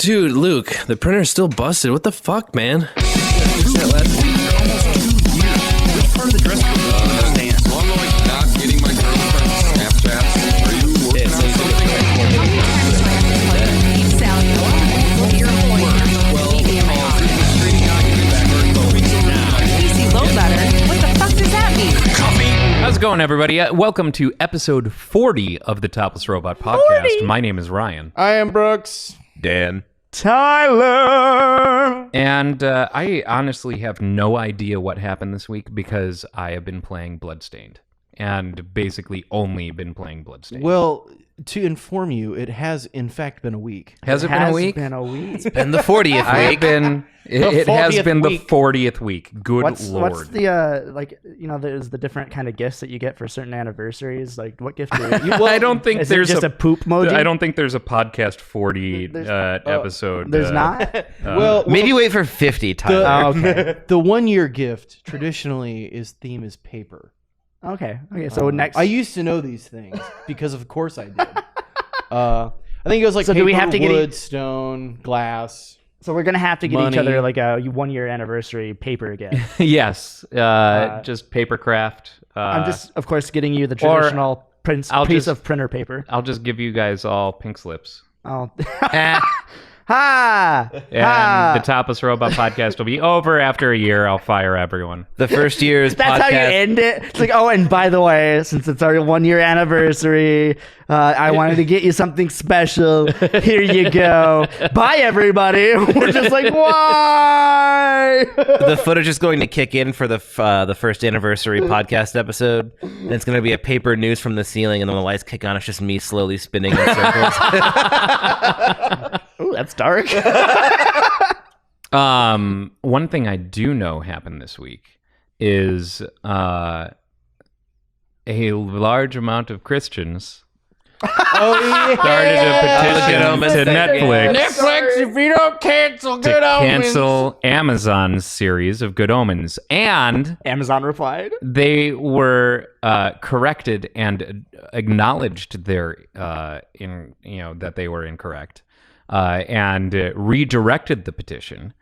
Dude, Luke, the printer's still busted. What the fuck, man? Which part of the dress code do you understand? So I'm like not getting my girlfriend's Snapchats. Are you working on something? What the fuck does that mean? How's it going, everybody? Welcome to episode 40 of the Topless Robot podcast. My name is Ryan. I am Brooks. Dan. Tyler. And I honestly have no idea what happened this week because I have been playing Bloodstained. And basically only been playing Bloodstained. Well, to inform you, it has in fact been a week. Has it been a week? Been a week. And the 40th week. It has 40th been the week. 40th week. Good What's Lord. the there's the different kind of gifts that you get for certain anniversaries. Like, what gift do you? I don't think Is there's it just a poop emoji? I don't think there's a podcast 40 episode. There's not. Well, Maybe wait for 50, Tyler. Oh, okay. the 1 year gift traditionally is theme is paper. Okay. So next, I used to know these things because of course I did. I think it goes like So paper, do we have to get wood, stone, glass. so we're gonna have to get each money. other like a 1 year anniversary paper again. Yes. Just paper craft. I'm just, of course, getting you the traditional piece of printer paper. I'll just give you guys all pink slips. Oh. And Ha! the Topless Robot podcast will be over after a year. I'll fire everyone. The first year's That's podcast. how you end it. It's like, oh, and by the way, since it's our 1 year anniversary, I wanted to get you something special. Here you go. Bye, everybody. We're just like, why? The footage is going to kick in for the first anniversary podcast episode. And it's going to be a paper noose from the ceiling, and then when the lights kick on, it's just me slowly spinning in circles. Ooh, that's dark. One thing I do know happened this week is a large amount of Christians started a petition to Netflix Netflix, if you don't cancel to cancel Amazon's series of Good Omens, and Amazon replied. they were corrected and acknowledged their that they were incorrect, and redirected the petition.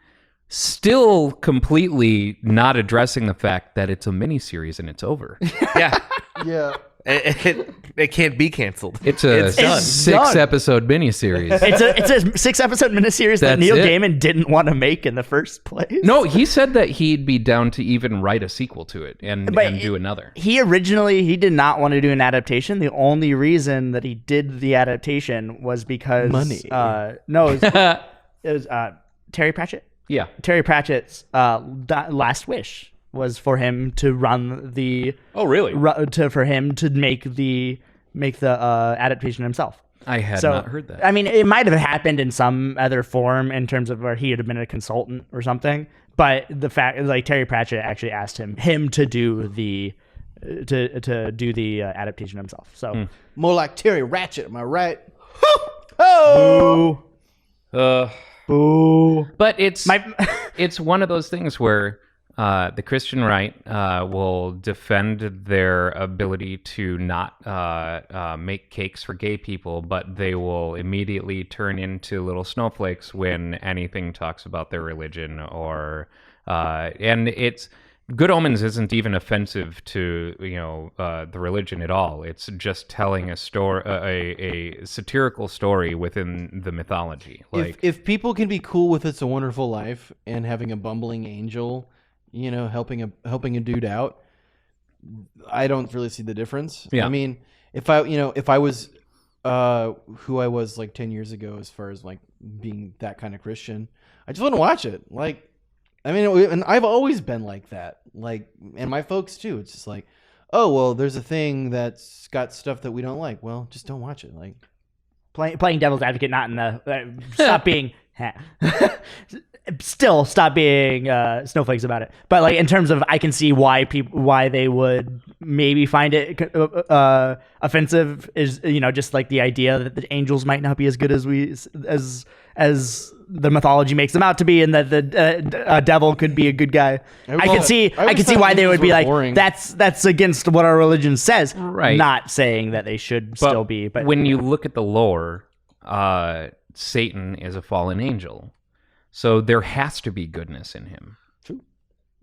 Still completely not addressing the fact that it's a miniseries and it's over. Yeah. Yeah. It can't be canceled. It's a done. 6-episode miniseries. It's a 6-episode miniseries that That's Neil it. Gaiman didn't want to make in the first place. No, he said that he'd be down to even write a sequel to it and do another. He did not want to do an adaptation. The only reason that he did the adaptation was because Money. No, it was Terry Pratchett. Yeah. Terry Pratchett's last wish was for him to run the. Oh, really? For him to make the adaptation himself. I had not heard that. I mean, it might have happened in some other form in terms of where he had been a consultant or something. But the fact, like, Terry Pratchett actually asked him to do the adaptation himself. So More like Terry Ratchet, am I right? oh, Boo. But it's it's one of those things where the Christian right will defend their ability to not make cakes for gay people, but they will immediately turn into little snowflakes when anything talks about their religion or and it's Good Omens isn't even offensive to the religion at all. It's just telling a story, a satirical story within the mythology. Like If people can be cool with It's a Wonderful Life and having a bumbling angel, helping a dude out, I don't really see the difference. Yeah. I mean, if I was who I was like 10 years ago as far as like being that kind of Christian, I just wouldn't watch it. Like, I mean, and I've always been like that. Like, and my folks too. It's just like, oh well, there's a thing that's got stuff that we don't like. Well, just don't watch it. Like, playing devil's advocate, not in the stop being. Still stop being snowflakes about it, but like in terms of, I can see why they would maybe find it offensive is just like the idea that the angels might not be as good as the mythology makes them out to be, and that the devil could be a good guy. I can see why they would be like, boring. that's against what our religion says. Right. Not saying that they should still be, but when you look at the lore, Satan is a fallen angel. So there has to be goodness in him. True.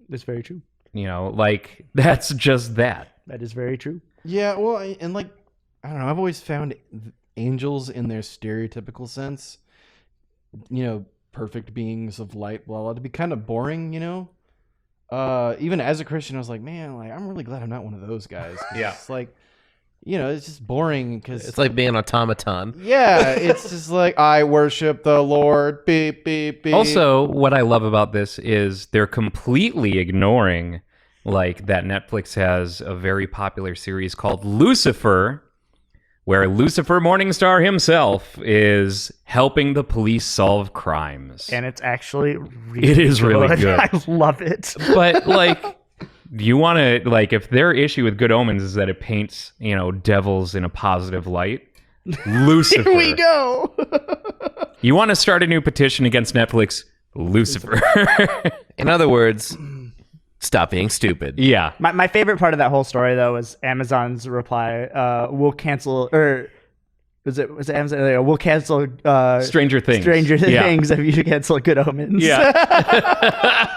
That's very true. You know, like, that's just that. That is very true. Yeah, well, and like, I don't know, I've always found angels in their stereotypical sense, you know, perfect beings of light, blah, blah, to be kind of boring, you know? Even as a Christian, I was like, man, like, I'm really glad I'm not one of those guys. Yeah. It's like, you know, it's just boring because It's like being an automaton. yeah, it's just like, I worship the Lord, beep, beep, beep. Also, what I love about this is they're completely ignoring, like, that Netflix has a very popular series called Lucifer, where Lucifer Morningstar himself is helping the police solve crimes. And it's actually really It is really good. I love it. But, like, you want to, like, if their issue with Good Omens is that it paints, you know, devils in a positive light, Lucifer. Here we go. You want to start a new petition against Netflix, Lucifer. In other words, stop being stupid. Yeah. My favorite part of that whole story, though, was Amazon's reply. We'll cancel, or was it Amazon? We'll cancel Stranger Things. Yeah. Things if you cancel Good Omens. Yeah.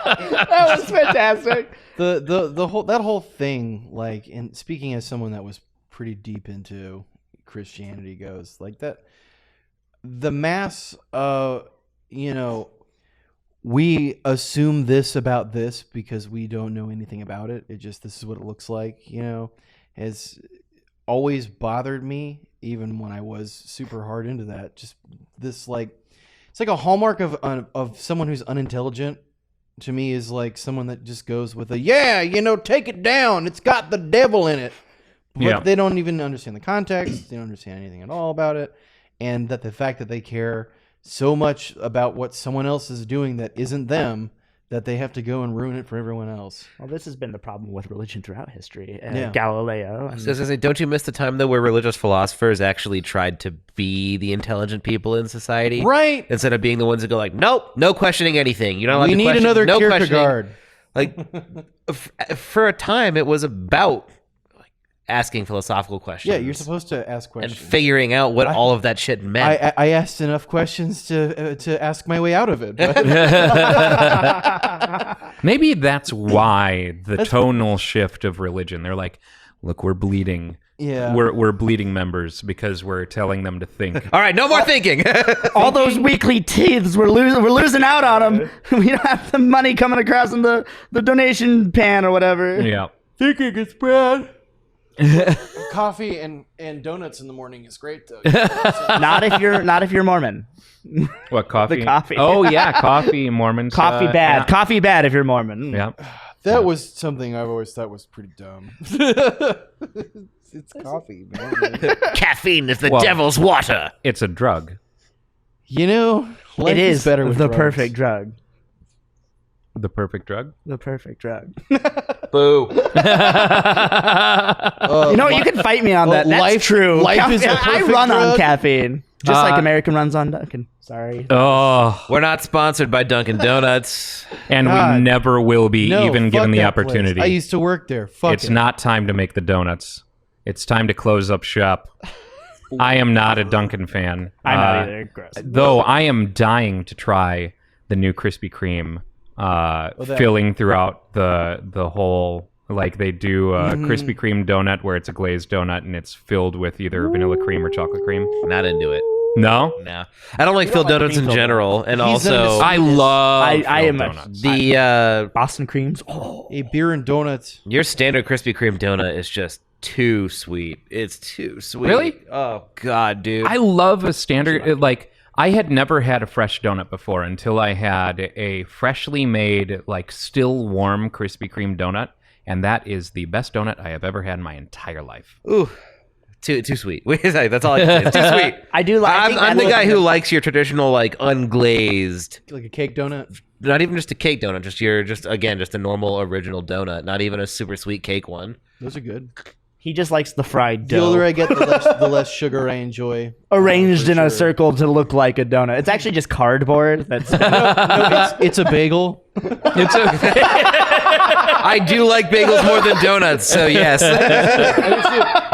That was fantastic. the whole thing, like, and speaking as someone that was pretty deep into Christianity goes, like, that the mass you know, we assume this about this because we don't know anything about it. It just, this is what it looks like, you know, has always bothered me, even when I was super hard into that. Just this, like, it's like a hallmark of someone who's unintelligent. To me, is like someone that just goes with a, yeah, you know, take it down, it's got the devil in it. But Yeah. they don't even understand the context. They don't understand anything at all about it. And that the fact that they care so much about what someone else is doing that isn't them, that they have to go and ruin it for everyone else. Well, this has been the problem with religion throughout history. Yeah. Galileo. And So I was gonna say, don't you miss the time though where religious philosophers actually tried to be the intelligent people in society, Right. instead of being the ones that go like, nope, no questioning anything. You don't. We to need question, another no Kierkegaard. questioning. Like, for a time, it was about like asking philosophical questions. Yeah, you're supposed to ask and questions. figuring out what all of that shit meant. I asked enough questions to ask my way out of it. But Maybe that's why the tonal shift of religion. They're like, look, we're bleeding. yeah, We're bleeding members because we're telling them to think. All right, no more thinking. all those weekly teeths, we're losing out on them. We don't have the money coming across in the donation pan or whatever. Yeah. thinking it's bad. Coffee and donuts in the morning is great though. Not if you're Mormon. What, coffee? The coffee. Oh, yeah, coffee, Mormons. Coffee bad. Yeah. Coffee bad if you're Mormon. Yeah. That was something I've always thought was pretty dumb. It's coffee, man. Caffeine is the Well- devil's water. It's a drug. You know, life It is better with the drugs. perfect drug. The perfect drug? The perfect drug. Boo. You know what? You can fight me on that. That's life- true. life is a I perfect run on drug. caffeine, just like American runs on Dunkin'. Sorry. Oh, We're not sponsored by Dunkin' Donuts. and God. we never will be, No, even fuck given the that place. opportunity. I used to work there. Fuck It's it. not time to make the donuts. It's time to close up shop. I am not a Dunkin' fan. I'm not either. Gross. Though I am dying to try the new Krispy Kreme filling throughout the whole. Like, they do a Krispy Kreme donut where it's a glazed donut and it's filled with either vanilla cream or chocolate cream. Not into it. No? No. I don't like filled like donuts in cream-filled general. And He's into also, I love I am filled a- donuts. the Boston creams. Oh, A beer and donuts. your standard Krispy Kreme donut is just too sweet. It's too sweet. Really? Oh, God, dude. I love a standard, like, I had never had a fresh donut before until I had a freshly made, like, still warm Krispy Kreme donut. And that is the best donut I have ever had in my entire life. Ooh. Too sweet. That's all I can say. It's too sweet. I do like. I'm the guy who likes your traditional, like, unglazed, Like a cake donut. not even just a cake donut, just a normal original donut, not even a super sweet cake one. Those are good. He just likes the fried The dough, older I get, the less sugar I enjoy. arranged For in a sure. circle to look like a donut. It's actually just cardboard. That's No, it's a bagel. It's a I do like bagels more than donuts, so yes.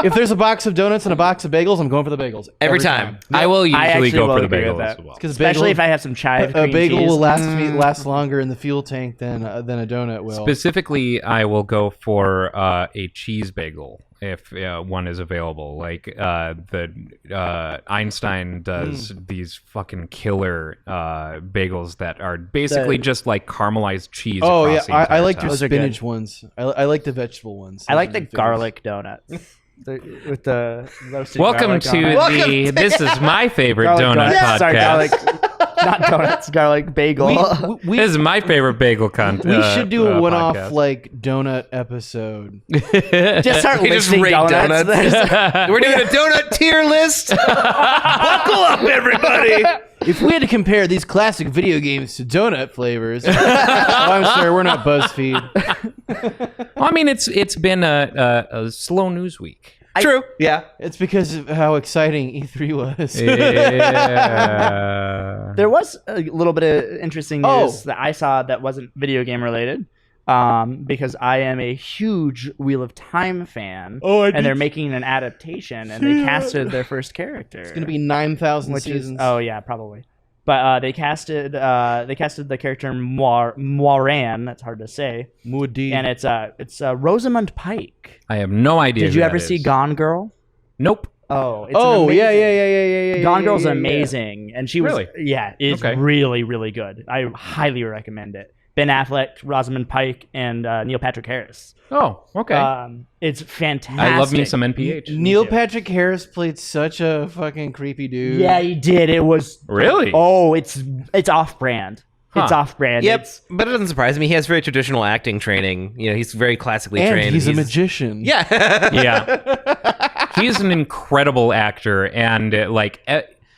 If there's a box of donuts and a box of bagels, I'm going for the bagels Every time. I will usually actually go will for the agree with bagel that. as well. Because Especially if I have some chive a cream bagel cheese. will last longer in the fuel tank than a donut will. Specifically, I will go for a cheese bagel if one is available. Like the Einstein does these fucking killer bagels that are basically just like caramelized cheese. Oh yeah, across the entire I like top. your Those are spinach good. ones. I like the vegetable ones. I like Those the are my favorites. garlic donuts. With the roasted Welcome garlic to on it. the This Is My Favorite Garlic Donut donuts. podcast. Sorry, garlic, not donuts, garlic bagel. This is my favorite bagel content. We should do a one-off podcast. like donut episode. just start We just listing rate donuts. donuts. We're doing a donut tier list. Buckle up, everybody. If we had to compare these classic video games to donut flavors, oh, I'm sorry, we're not BuzzFeed. Well, I mean, it's been a slow news week. True. Yeah. It's because of how exciting E3 was. Yeah. There was a little bit of interesting Oh. news that I saw that wasn't video game related. Because I am a huge Wheel of Time fan, and they're making an adaptation, and they casted their first character. It's gonna be 9,000 which seasons. is yeah, probably. But they casted the character Moiran. That's hard to say. Moody. And it's Rosamund Pike. I have no idea. Did who you that ever see is. Gone Girl? Nope. Oh, it's Oh an yeah, amazing- yeah. Gone Girl's yeah. amazing, and she was Really? it's Okay. really really good. I highly recommend it. Ben Affleck, Rosamund Pike, and Neil Patrick Harris. Oh, okay. It's fantastic. I love me some NPH. Neil Patrick Harris played such a fucking creepy dude. Yeah, he did. It was Really? Oh, it's off-brand. It's Huh. off-brand. Yep, It's- but it doesn't surprise me. He has very traditional acting training. You know, he's very classically and trained. he's a magician. Yeah. Yeah. He's an incredible actor, and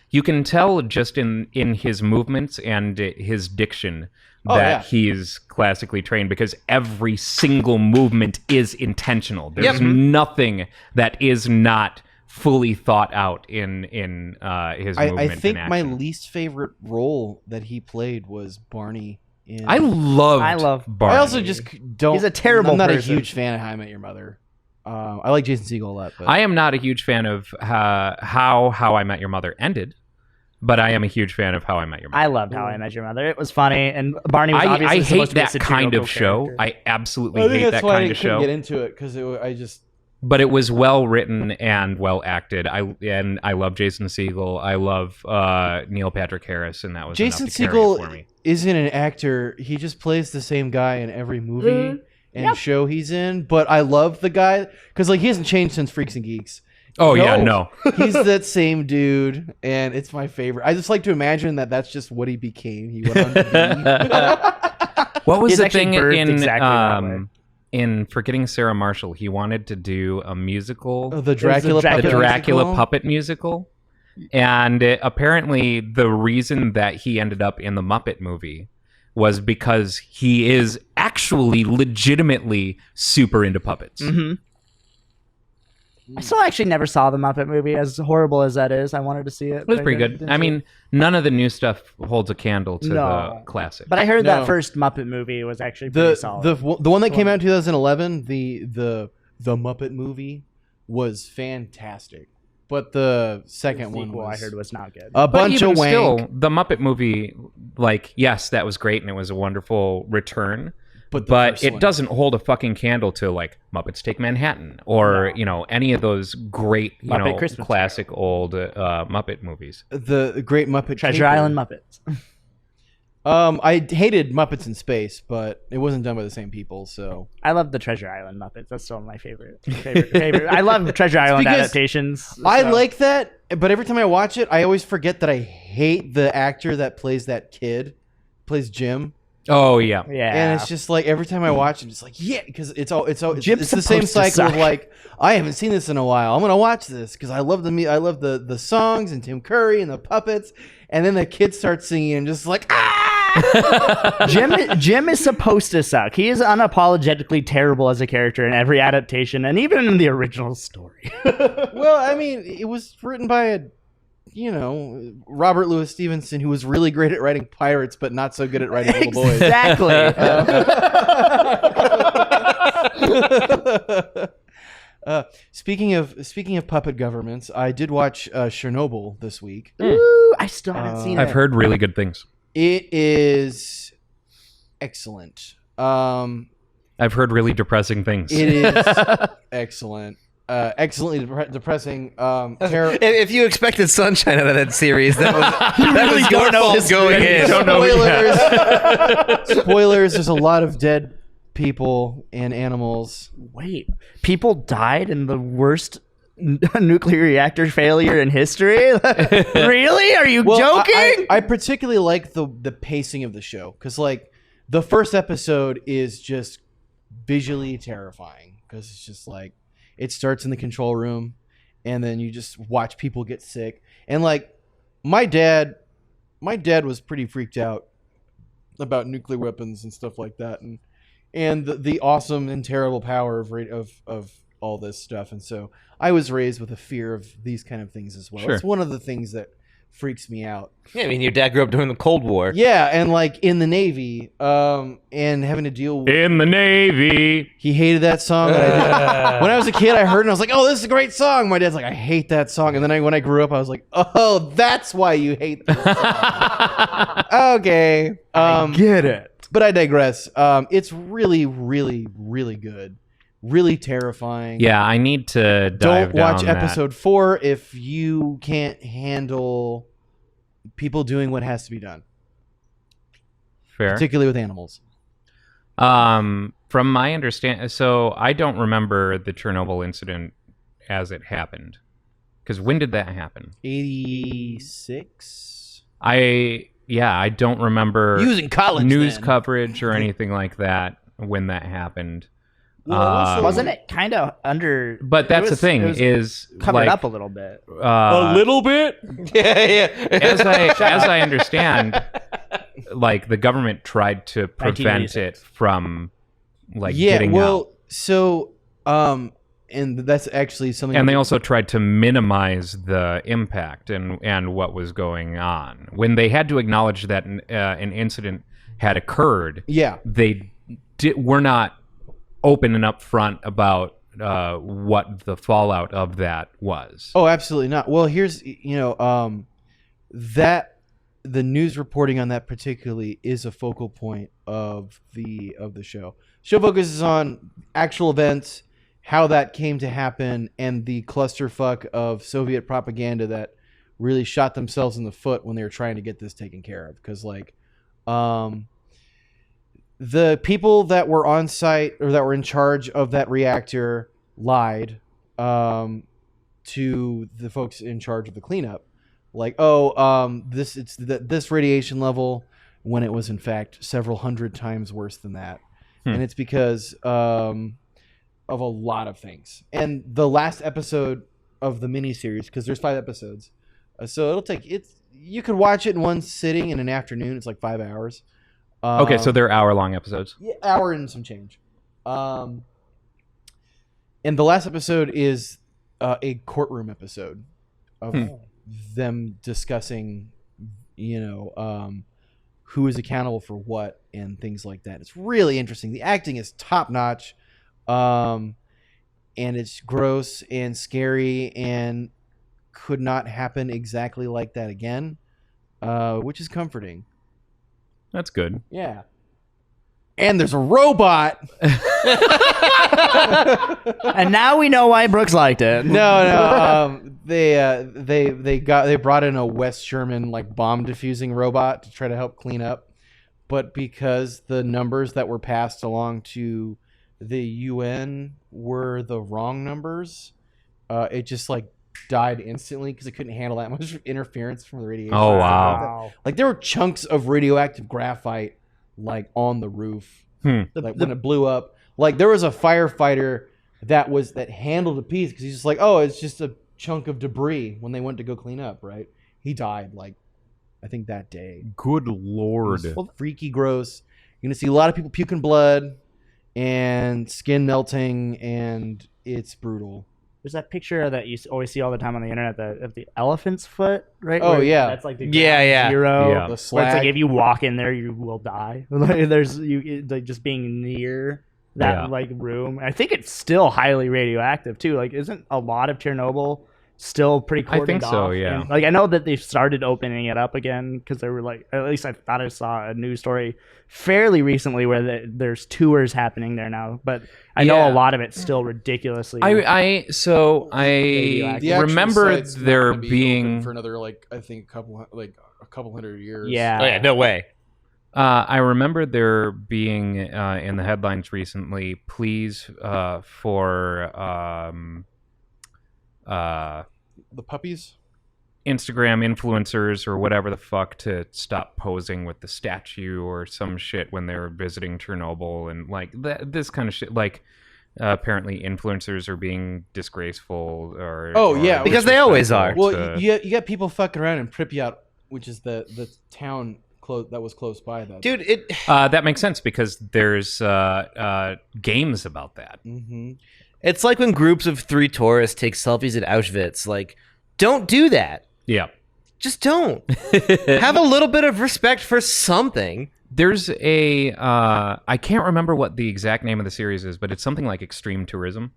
you can tell just in his movements and his diction Oh, that yeah. he's classically trained, because every single movement is intentional. There's Yep. nothing that is not fully thought out in his movement. I think and my action. least favorite role that he played was Barney. I love Barney. I also just don't. He's a terrible I'm not person. a huge fan of How I Met Your Mother. I like Jason Segel a lot, but I am not a huge fan of how I Met Your Mother ended, but I am a huge fan of How I Met Your Mother. I loved How I Met Your Mother. It was funny, and Barney was obviously I hate supposed to be a that kind satirical of show. character. I absolutely I think hate that's that why kind I of couldn't show. get into it because I just But it was well written and well acted. I love Jason Segel. I love Neil Patrick Harris, and that was Jason enough to carry it for Segel me. isn't an actor. He just plays the same guy in every movie Mm-hmm. and show he's in. But I love the guy because like he hasn't changed since Freaks and Geeks. Oh yeah, no. He's that same dude, and it's my favorite. I just like to imagine that that's just what he became. He went on to be. What was He's the actually thing birthed in exactly that way. in Forgetting Sarah Marshall? He wanted to do a musical, The Dracula, Dracula the puppet Dracula musical. puppet musical, and apparently the reason that he ended up in the Muppet movie was because he is actually legitimately super into puppets. Mhm. I still actually never saw the Muppet movie, as horrible as that is. I wanted to see it. It was but pretty good. didn't I see mean, it. none of the new stuff holds a candle to No. the classic. But I heard No. that first Muppet movie was actually pretty solid. the one that came out in 2011, the Muppet movie was fantastic, but the second one sequel was I heard was not good. a But bunch even of wank. still, the Muppet movie, like, yes, that was great and it was a wonderful return. But the But first it one- doesn't hold a fucking candle to like Muppets Take Manhattan or any of those great Muppet Christmas classic old Muppet movies. The Great Muppet Treasure Caper. Island Muppets. I hated Muppets in Space, but it wasn't done by the same people, so I love the Treasure Island Muppets. That's still my favorite. I love Treasure Island because adaptations. I so- like that. But every time I watch it, I always forget that I hate the actor that plays that kid, plays Jim. Oh yeah. Yeah. And it's just like every time I watch it, it's like because it's Jim's the same supposed to cycle of suck. like I haven't seen this in a while. I'm gonna watch this because I love the songs and Tim Curry and the puppets, and then the kids start singing and just like Jim is supposed to suck. He is unapologetically terrible as a character in every adaptation and even in the original story. Well, I mean, it was written by Robert Louis Stevenson, who was really great at writing pirates, but not so good at writing little boys. Exactly. Speaking of puppet governments, I did watch Chernobyl this week. Ooh, I still haven't seen it. I've heard really good things. It is excellent. I've heard really depressing things. It is excellent. Excellently depressing. If you expected sunshine out of that series, that was your fault going in. Spoilers. There's a lot of dead people and animals. Wait, people died in the worst nuclear reactor failure in history? Really? Are you joking? I particularly like the pacing of the show because like the first episode is just visually terrifying because it's just like it starts in the control room and then you just watch people get sick and like my dad was pretty freaked out about nuclear weapons and stuff like that and the awesome and terrible power of all this stuff. And so I was raised with a fear of these kind of things as well. Sure. It's one of the things that freaks me out. Yeah, I mean, your dad grew up during the Cold War. Yeah, and like in the Navy, and having to deal with... In the Navy. He hated that song. When I was a kid, I heard it and I was like, oh, this is a great song. My dad's like, I hate that song. And then when I grew up, I was like, oh, that's why you hate this song. Okay. Get it. But I digress. It's really, really, really good. Really terrifying. Yeah, I need to dive Don't watch down episode 4 if you can't handle people doing what has to be done, Fair. particularly with animals. From my understanding, so I don't remember the Chernobyl incident as it happened. Because when did that happen? 86. I don't remember You was in college news then. coverage or anything like that when that happened. Wasn't it kind of under? But that's the it thing was is covered like, up a little bit. a little bit? Yeah. as I understand, like the government tried to prevent it from like getting out. So and that's actually something. And they also tried to minimize the impact and what was going on. When they had to acknowledge that an incident had occurred, Yeah. they were not open and upfront about what the fallout of that was. Oh, absolutely not. Well, here's that the news reporting on that particularly is a focal point of the show. Show focuses on actual events, how that came to happen, and the clusterfuck of Soviet propaganda that really shot themselves in the foot when they were trying to get this taken care of. Because like, the people that were on site or that were in charge of that reactor lied to the folks in charge of the cleanup. Like, this radiation level, when it was in fact several hundred times worse than that. And it's because of a lot of things. And the last episode of the miniseries, because there's 5 episodes, so you could watch it in one sitting in an afternoon. It's like 5 hours. Okay, so they're hour-long episodes. Yeah, hour and some change. And the last episode is a courtroom episode of them discussing, who is accountable for what and things like that. It's really interesting. The acting is top-notch, and it's gross and scary and could not happen exactly like that again, which is comforting. That's good. Yeah. And there's a robot. And now we know why Brooks liked it. No. They brought in a West Sherman like bomb diffusing robot to try to help clean up, but because the numbers that were passed along to the UN were the wrong numbers, it just like died instantly because it couldn't handle that much interference from the radiation. Oh, wow. Like there were chunks of radioactive graphite like on the roof. When it blew up. Like there was a firefighter that handled a piece because he's just like, oh, it's just a chunk of debris when they went to go clean up, right? He died like I think that day. Good Lord. It was freaky gross. You're gonna see a lot of people puking blood and skin melting, and it's brutal. There's that picture that you always see all the time on the internet of the elephant's foot, right? Oh, Where yeah. That's like the Yeah. zero. Yeah. The Where it's like slag. if you walk in there, you will die. Like there's like just being near that like room. I think it's still highly radioactive too. Like, isn't a lot of Chernobyl still pretty cordoned I think so, off? yeah. And, like, I know that they've started opening it up again because they were like, at least I thought I saw a news story fairly recently where there's tours happening there now. But I know a lot of it's still ridiculously. I The actual remember site's not there gonna be being open for another I think a couple hundred years. Yeah. Oh yeah, no way. I remember there being in the headlines recently pleas for The puppies. Instagram influencers or whatever the fuck to stop posing with the statue or some shit when they were visiting Chernobyl and like this kind of shit. Like apparently influencers are being disgraceful or Because they always are. Well, you got people fucking around in Pripyat, which is the town that was close by. Dude, that makes sense because there's games about that. Mm-hmm. it's like when groups of 3 tourists take selfies at Auschwitz. Like, don't do that. Yeah. Just don't. Have a little bit of respect for something. There's I can't remember what the exact name of the series is, but it's something like Extreme Tourism.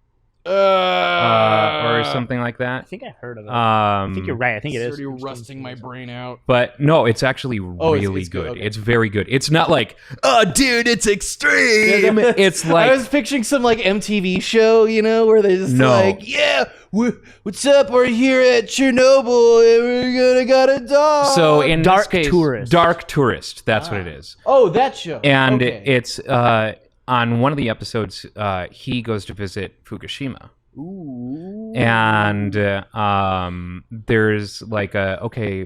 Or something like I that. think I've heard of it. I think you're right. I think it is. Already rusting my brain out. But no, it's actually really it's good. good, okay. It's very good. It's not like, oh, dude, it's extreme. It's like, I was picturing some like MTV show, where they just what's up? We're here at Chernobyl and we're got a dog. so in Dark this case, Tourist. Dark Tourist. That's what it is. Oh, that show. And okay. it's on one of the episodes, he goes to visit Fukushima. Ooh. And there's like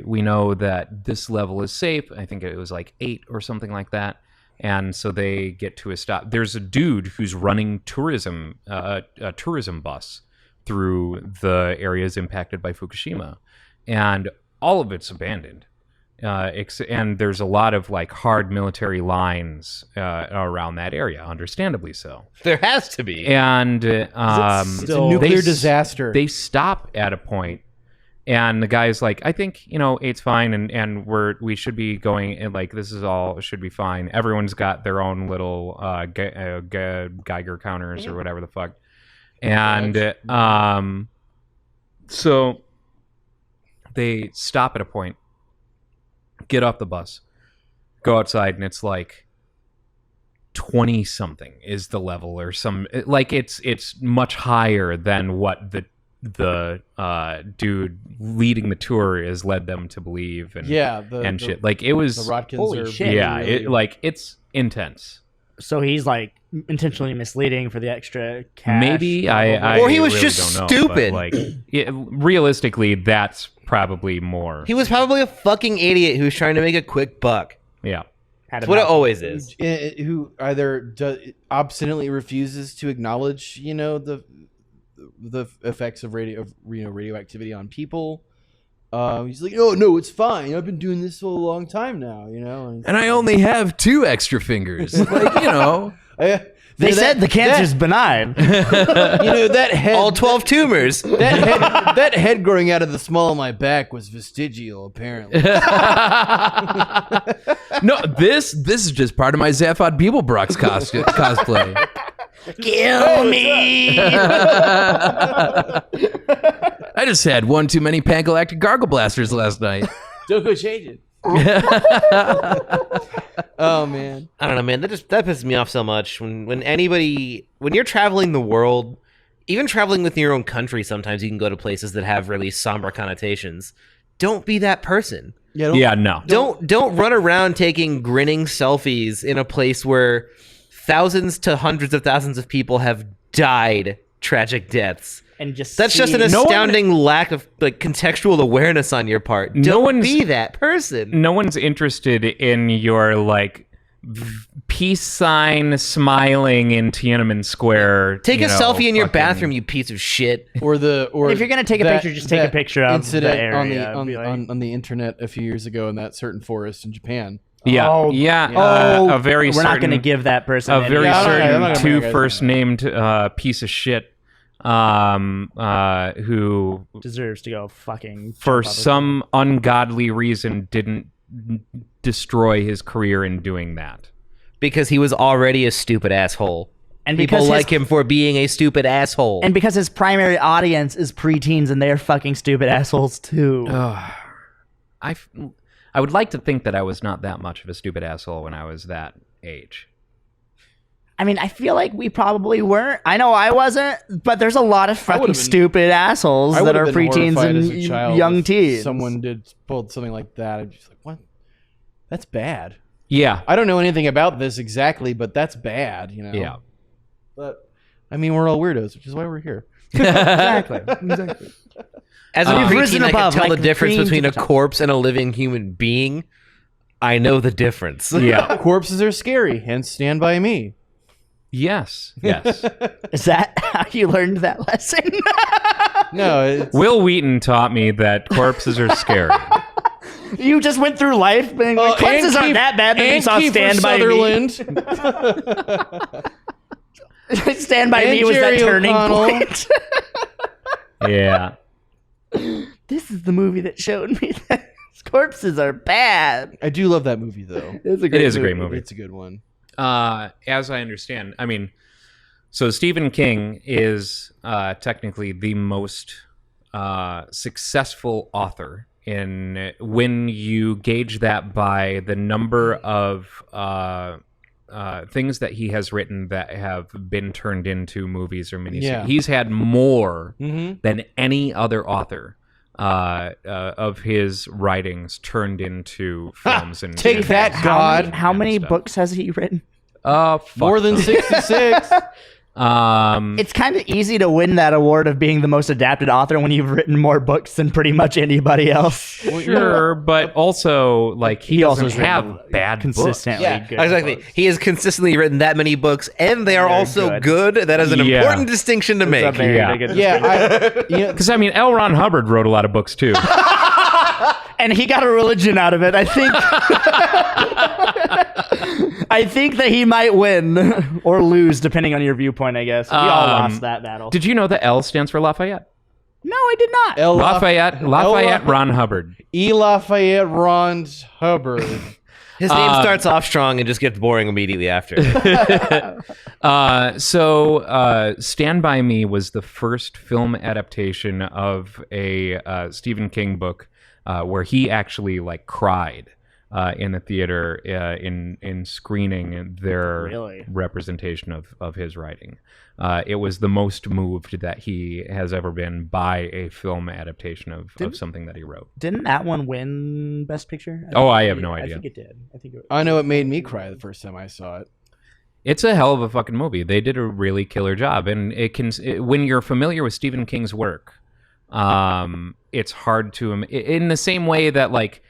we know that this level is safe. I think it was like 8 or something like that. And so they get to a stop. There's a dude who's running a tourism bus through the areas impacted by Fukushima. And all of it's abandoned. And there's a lot of like hard military lines around that area, understandably so. There has to be. And It's a nuclear disaster. They stop at a point, and the guy's like, "I think it's fine, and we should be going. And like this is all should be fine. Everyone's got their own little Geiger counters or whatever the fuck." And so they stop at a point. Get off the bus, go outside, and it's like 20 something is the level or some like it's much higher than what the dude leading the tour has led them to believe and shit. Like it was the Rodkins holy are shit. yeah, really, it's intense. So he's like intentionally misleading for the extra cash. Maybe I Or he was really just don't know, stupid. but, like realistically, that's probably more. He was probably a fucking idiot who was trying to make a quick buck. Yeah. Had That's what it enough. always is. who either obstinately refuses to acknowledge, the effects of radioactivity on people. He's like, oh no, it's fine. I've been doing this for a long time now, And I only have 2 extra fingers. They said the cancer's benign. that head, All 12 tumors. that head growing out of the small of my back was vestigial, apparently. No, this is just part of my Zaphod Beeblebrox cosplay. Kill me. I just had one too many Pangalactic Gargle Blasters last night. Don't go change it. Oh man, I don't know, man. That pisses me off so much when you're traveling the world, even traveling within your own country. Sometimes you can go to places that have really somber connotations. Don't be that person. No. Don't run around taking grinning selfies in a place where thousands to hundreds of thousands of people have died tragic deaths. And just That's just an astounding lack of like contextual awareness on your part. Don't be that person. No one's interested in your like peace sign smiling in Tiananmen Square. Take a selfie in your fucking- bathroom, you piece of shit. or if you're gonna take a picture, just take a picture of incident the area. on the internet a few years ago in that certain forest in Japan. Yeah, Oh, a very we're not certain, gonna give that person a any- very Yeah, I'm not certain gonna two guys first named piece of shit who deserves to go fucking for jump off a some ungodly reason didn't destroy his career in doing that. Because he was already a stupid asshole. And People because like him for being a stupid asshole. and because his primary audience is preteens and they're fucking stupid assholes too. I would like to think that I was not that much of a stupid asshole when I was that age. I mean, I feel like we probably weren't. I know I wasn't, but there's a lot of fucking been- stupid assholes I that would are have been preteens horrified and as a child young if teens. Someone pulled something like that. I'm just like, what? That's bad. Yeah. I don't know anything about this exactly, but that's bad. You know. Yeah. But I mean, we're all weirdos, which is why we're here. Exactly. As a We've preteen, risen I can above, tell like the difference preteen to between the a top. corpse and a living human being. I know the difference. Yeah. Corpses are scary, hence Stand By Me. Yes. Yes. Is that how you learned that lesson? No, it's, Will Wheaton taught me that corpses are scary. You just went through life being like, corpses aren't that bad, then you saw Stand By Me. Sutherland. Stand By And Me was that Jerry turning O'Connell. point. Yeah. This is the movie that showed me that corpses are bad. I do love that movie, though. It's a It is a great movie. It's a good one. As I understand, I mean, so Stephen King is technically the most successful author in when you gauge that by the number of things that he has written that have been turned into movies or miniseries. Yeah. He's had more Mm-hmm. than any other author of his writings turned into films and take that, and- God. How many stuff. books has he written? Fuck More than them. 66. It's kind of easy to win that award of being the most adapted author when you've written more books than pretty much anybody else. Sure, but also like he also doesn't has have written bad consistently Yeah, good exactly. books. He has consistently written that many books, and they are They're also good. good. That is an Yeah. important distinction to It's a make. very Yeah. big Yeah, Because I mean, L. Ron Hubbard wrote a lot of books too. and he got a religion out of it. I think. I think that he might win or lose, depending on your viewpoint. I guess we all lost that battle. Did you know that L stands for Lafayette? No, I did not. Lafayette, Ron Hubbard. E. Lafayette Ron Hubbard. His name starts off strong and just gets boring immediately after. So Stand By Me was the first film adaptation of a Stephen King book where he actually like cried in the theater in screening their Really? representation of his writing. It was the most moved that he has ever been by a film adaptation of something that he wrote. Didn't that one win Best Picture? Oh, I have no idea. I think it did. I think it. I know it made me cry the first time I saw it. It's a hell of a fucking movie. They did a really killer job, and when you're familiar with Stephen King's work, it's hard to in the same way that like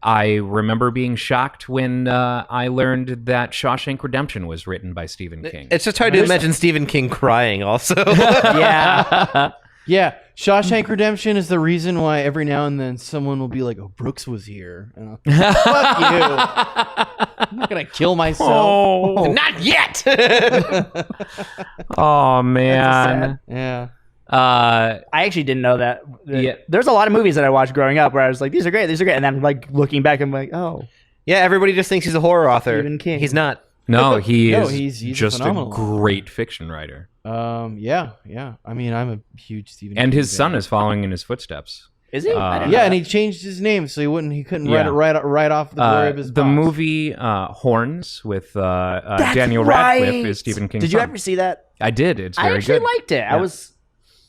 I remember being shocked when I learned that Shawshank Redemption was written by Stephen King. It's just hard to imagine Stephen King crying. Also, Yeah. Yeah, Shawshank Redemption is the reason why every now and then someone will be like, "Oh, Brooks was here." And I'll, fuck you! I'm not gonna kill myself. not yet. Oh man. Yeah. I actually didn't know that. Yeah. There's a lot of movies that I watched growing up where I was like, these are great, and then like looking back, I'm like, oh, Yeah, everybody just thinks he's a horror author. Stephen King. He's not. No, he No, is he's just a phenomenal. great fiction writer, Yeah. I mean, I'm a huge Stephen. and King his son fan. is following in his footsteps. is he? I didn't know Yeah, and that. he changed his name so he couldn't Yeah. write it right off the glory of his The box. movie Horns with That's Daniel right. Radcliffe is Stephen King's Did you son. ever see that? I did. It's I very actually good. liked it. Yeah.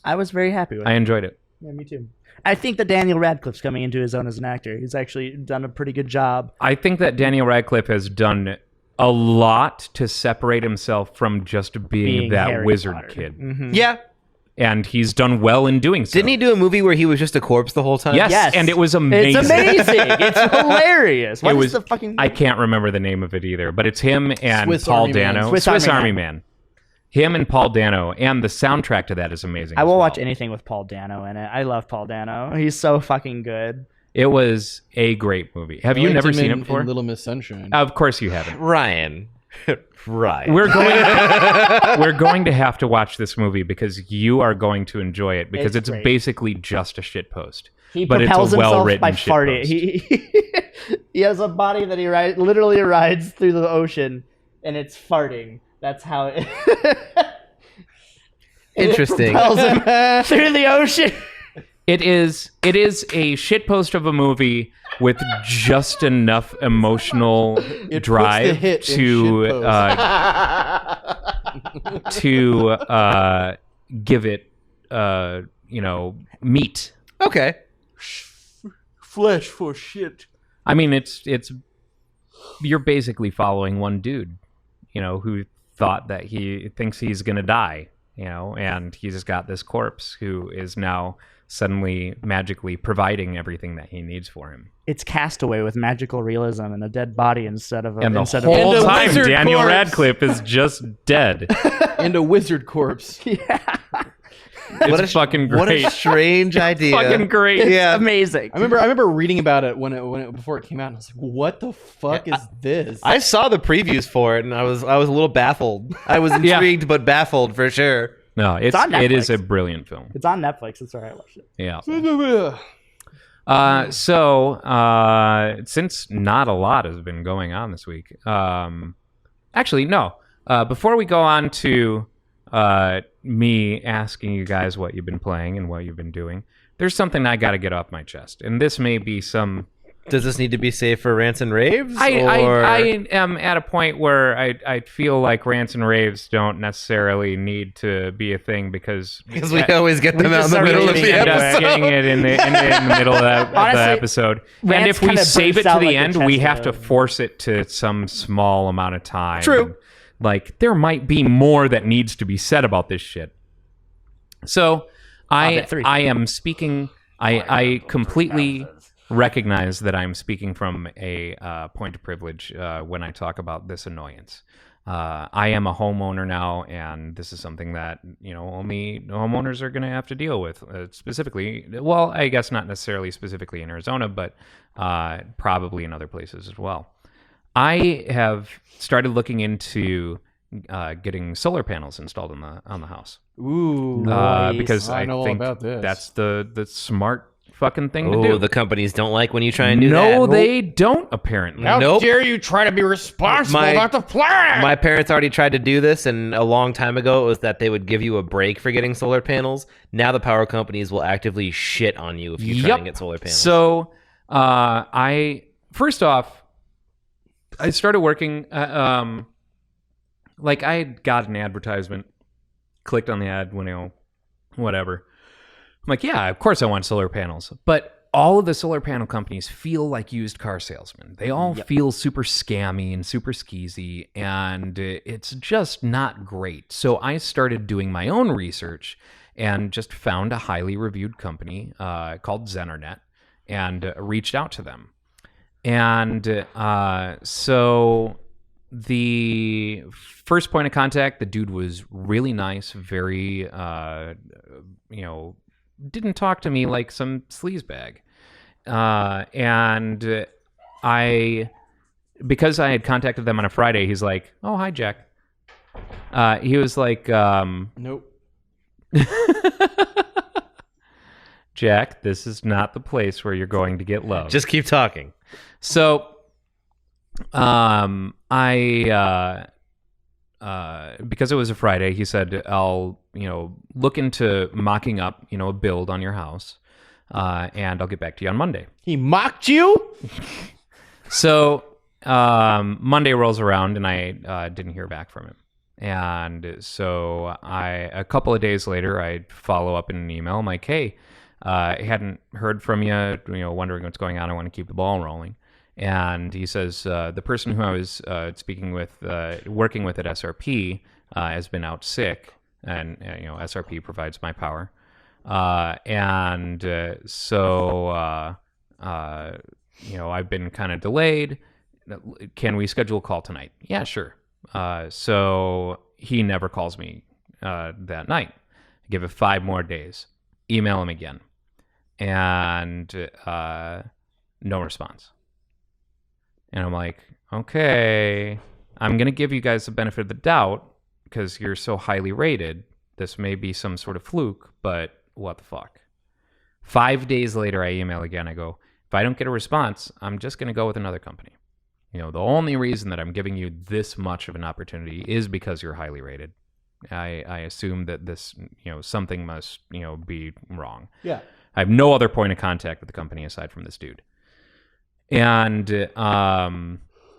I was very happy with I it. enjoyed it. Yeah, me too. I think that Daniel Radcliffe's coming into his own as an actor. He's actually done a pretty good job. I think that Daniel Radcliffe has done a lot to separate himself from just being that Harry wizard Potter. kid. Mhm. Yeah. And he's done well in doing so. Didn't he do a movie where he was just a corpse the whole time? Yes, Yes. and it was amazing. It's amazing. It's hilarious. What It is was- the fucking? I can't remember the name of it either, but it's him and Swiss Paul Army Man. Dano. Swiss Swiss Army Army Man. Him and Paul Dano, and the soundtrack to that is amazing. I as will well. watch anything with Paul Dano in it. I love Paul Dano. He's so fucking good. It was a great movie. Have I you liked never him seen in- it before? in Little Miss Sunshine. Of course you haven't. Ryan. Ryan. We're going to have to watch this movie because you are going to enjoy it because It's it's great. basically just a shitpost. He But it's propels a himself well-written by shit farting. post. He has a body that he literally rides through the ocean, and it's farting. That's how it. Interesting. Tells him, through the ocean. It is a shitpost of a movie with just enough emotional It puts the drive hit in to give it meat. Okay. flesh for shit. I mean, it's you're basically following one dude, who thought that he thinks he's gonna die, and he's just got this corpse who is now suddenly magically providing everything that he needs for him. It's Castaway with magical realism and a dead body instead of a And the instead whole And a time, wizard Daniel corpse. Radcliffe is just dead. And a wizard corpse. It's fucking great. What a strange idea. Fucking great. Yeah. amazing. I remember reading about it before it came out, and I was like, "What the fuck is this?" I saw the previews for it, and I was a little baffled. I was intrigued, but baffled for sure. No, it on is a Netflix. brilliant film. It's on Netflix. That's where I watched it. Yeah. Yeah. Since not a lot has been going on this week, actually, no. Before we go on to me asking you guys what you've been playing and what you've been doing, there's something I got to get off my chest, and this may be some. Does this need to be saved for rants and raves? I or... am at a point where I feel like rants and raves don't necessarily need to be a thing because we always get them out in just the are middle of reading the it end anyway. up episode. getting it in the middle of the Honestly, episode. And rants if we kinda save it burst to out the like a end, we chest have to of- force it to some small amount of time. True. Like, there might be more that needs to be said about this shit. So, Hobbit 3. I am speaking... I completely recognize that I'm speaking from a point of privilege when I talk about this annoyance. I am a homeowner now, and this is something that only homeowners are going to have to deal with. Specifically, well, I guess not necessarily specifically in Arizona, but probably in other places as well. I have started looking into getting solar panels installed on the house. Ooh. Nice. Because I I know all think about this. that's the smart fucking thing to Oh, do. the companies don't like when you try and do that. No, they don't, apparently. How Nope. dare you try to be responsible My- about the planet? My parents already tried to do this, and a long time ago it was that they would give you a break for getting solar panels. Now the power companies will actively shit on you if you try and get solar panels. So, first off, I started working, like I had got an advertisement, clicked on the ad, whatever. I'm like, yeah, of course I want solar panels. But all of the solar panel companies feel like used car salesmen. They all feel super scammy and super skeezy, and it's just not great. So I started doing my own research and just found a highly reviewed company called Zenernet and reached out to them. And so the first point of contact, the dude was really nice, very, didn't talk to me like some sleazebag. And because I had contacted them on a Friday, he's like, "Oh, hi, Jack." He was like, Nope. "Jack, this is not the place where you're going to get love." Just keep talking. So, because it was a Friday, he said, "I'll, look into mocking up, a build on your house, and I'll get back to you on Monday." He mocked you? So, Monday rolls around, and I didn't hear back from him. And so a couple of days later, I follow up in an email. I'm like, "Hey, I hadn't heard from you, wondering what's going on. I want to keep the ball rolling." And he says, the person who I was working with at SRP has been out sick, and SRP provides my power. So I've been kind of delayed. Can we schedule a call tonight? Yeah, sure. So he never calls me that night. I give it 5 more days. Email him again. And no response. And I'm like, okay, I'm going to give you guys the benefit of the doubt because you're so highly rated. This may be some sort of fluke, but what the fuck? 5 days later, I email again. I go, if I don't get a response, I'm just going to go with another company. The only reason that I'm giving you this much of an opportunity is because you're highly rated. I assume that this, something must, be wrong. Yeah. I have no other point of contact with the company aside from this dude. And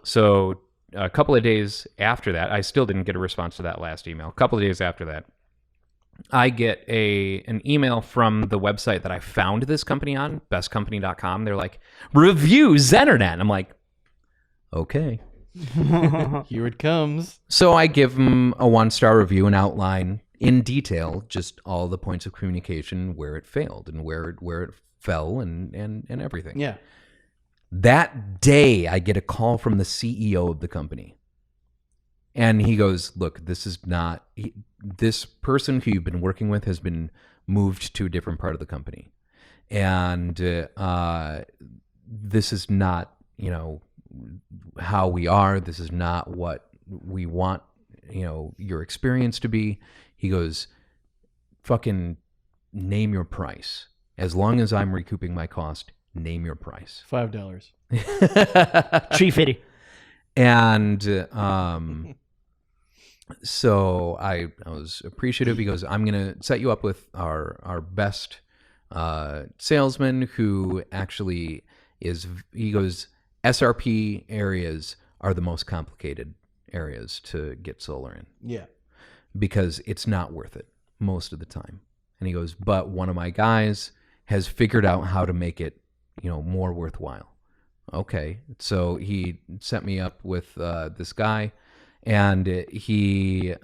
so a couple of days after that, I still didn't get a response to that last email. A couple of days after that, I get an email from the website that I found this company on, bestcompany.com. They're like, review Zenernet. And I'm like, okay. Here it comes. So I give them a 1-star review and outline in detail just all the points of communication, where it failed and where it fell and everything. Yeah. That day, I get a call from the CEO of the company. And he goes, look, this person who you've been working with has been moved to a different part of the company. And this is not, how we are. This is not what we want, your experience to be. He goes, fucking name your price. As long as I'm recouping my cost, name your price. $5. $3.50. And so I was appreciative. He goes, I'm going to set you up with our best salesman, who actually he goes, SRP areas are the most complicated areas to get solar in. Yeah. Because it's not worth it most of the time. And he goes, but one of my guys has figured out how to make it, more worthwhile. Okay. So he set me up with this guy, and he did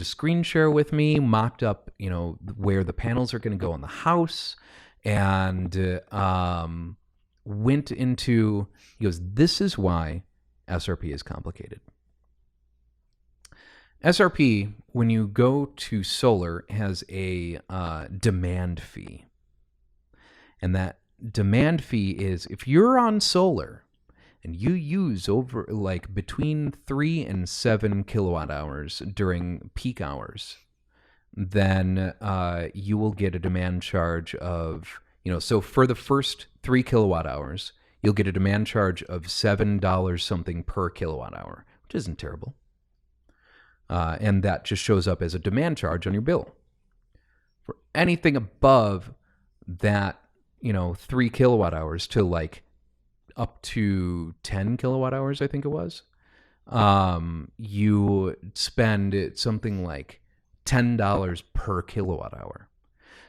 a screen share with me, mocked up, where the panels are going to go on the house, and went into, he goes, this is why SRP is complicated. SRP, when you go to solar, has a demand fee. And that demand fee is, if you're on solar and you use over between 3 and 7 kilowatt hours during peak hours, then you will get a demand charge of, so for the first 3 kilowatt hours, you'll get a demand charge of $7 something per kilowatt hour, which isn't terrible. And that just shows up as a demand charge on your bill. For anything above that, 3 kilowatt hours to up to 10 kilowatt hours, I think it was, you spend something like $10 per kilowatt hour.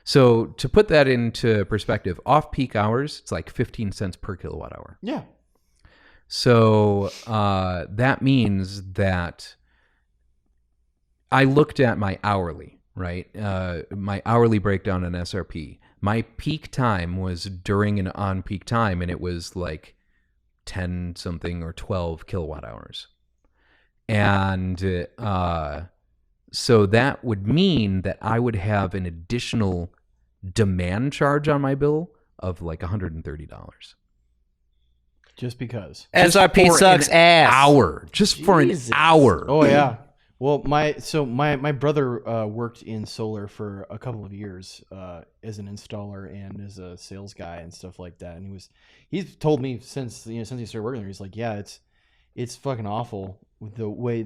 So to put that into perspective, off-peak hours, it's like 15 cents per kilowatt hour. Yeah. So that means that I looked at my hourly, right? My hourly breakdown on SRP. My peak time was during an on-peak time, and it was 10 something or 12 kilowatt hours. And so that would mean that I would have an additional demand charge on my bill of $130. Just because. SRP for sucks an ass. Hour. Just for an hour. Oh yeah. Well, my brother worked in solar for a couple of years as an installer and as a sales guy and stuff like that. And he's told me since he started working there, he's like, yeah, it's fucking awful with the way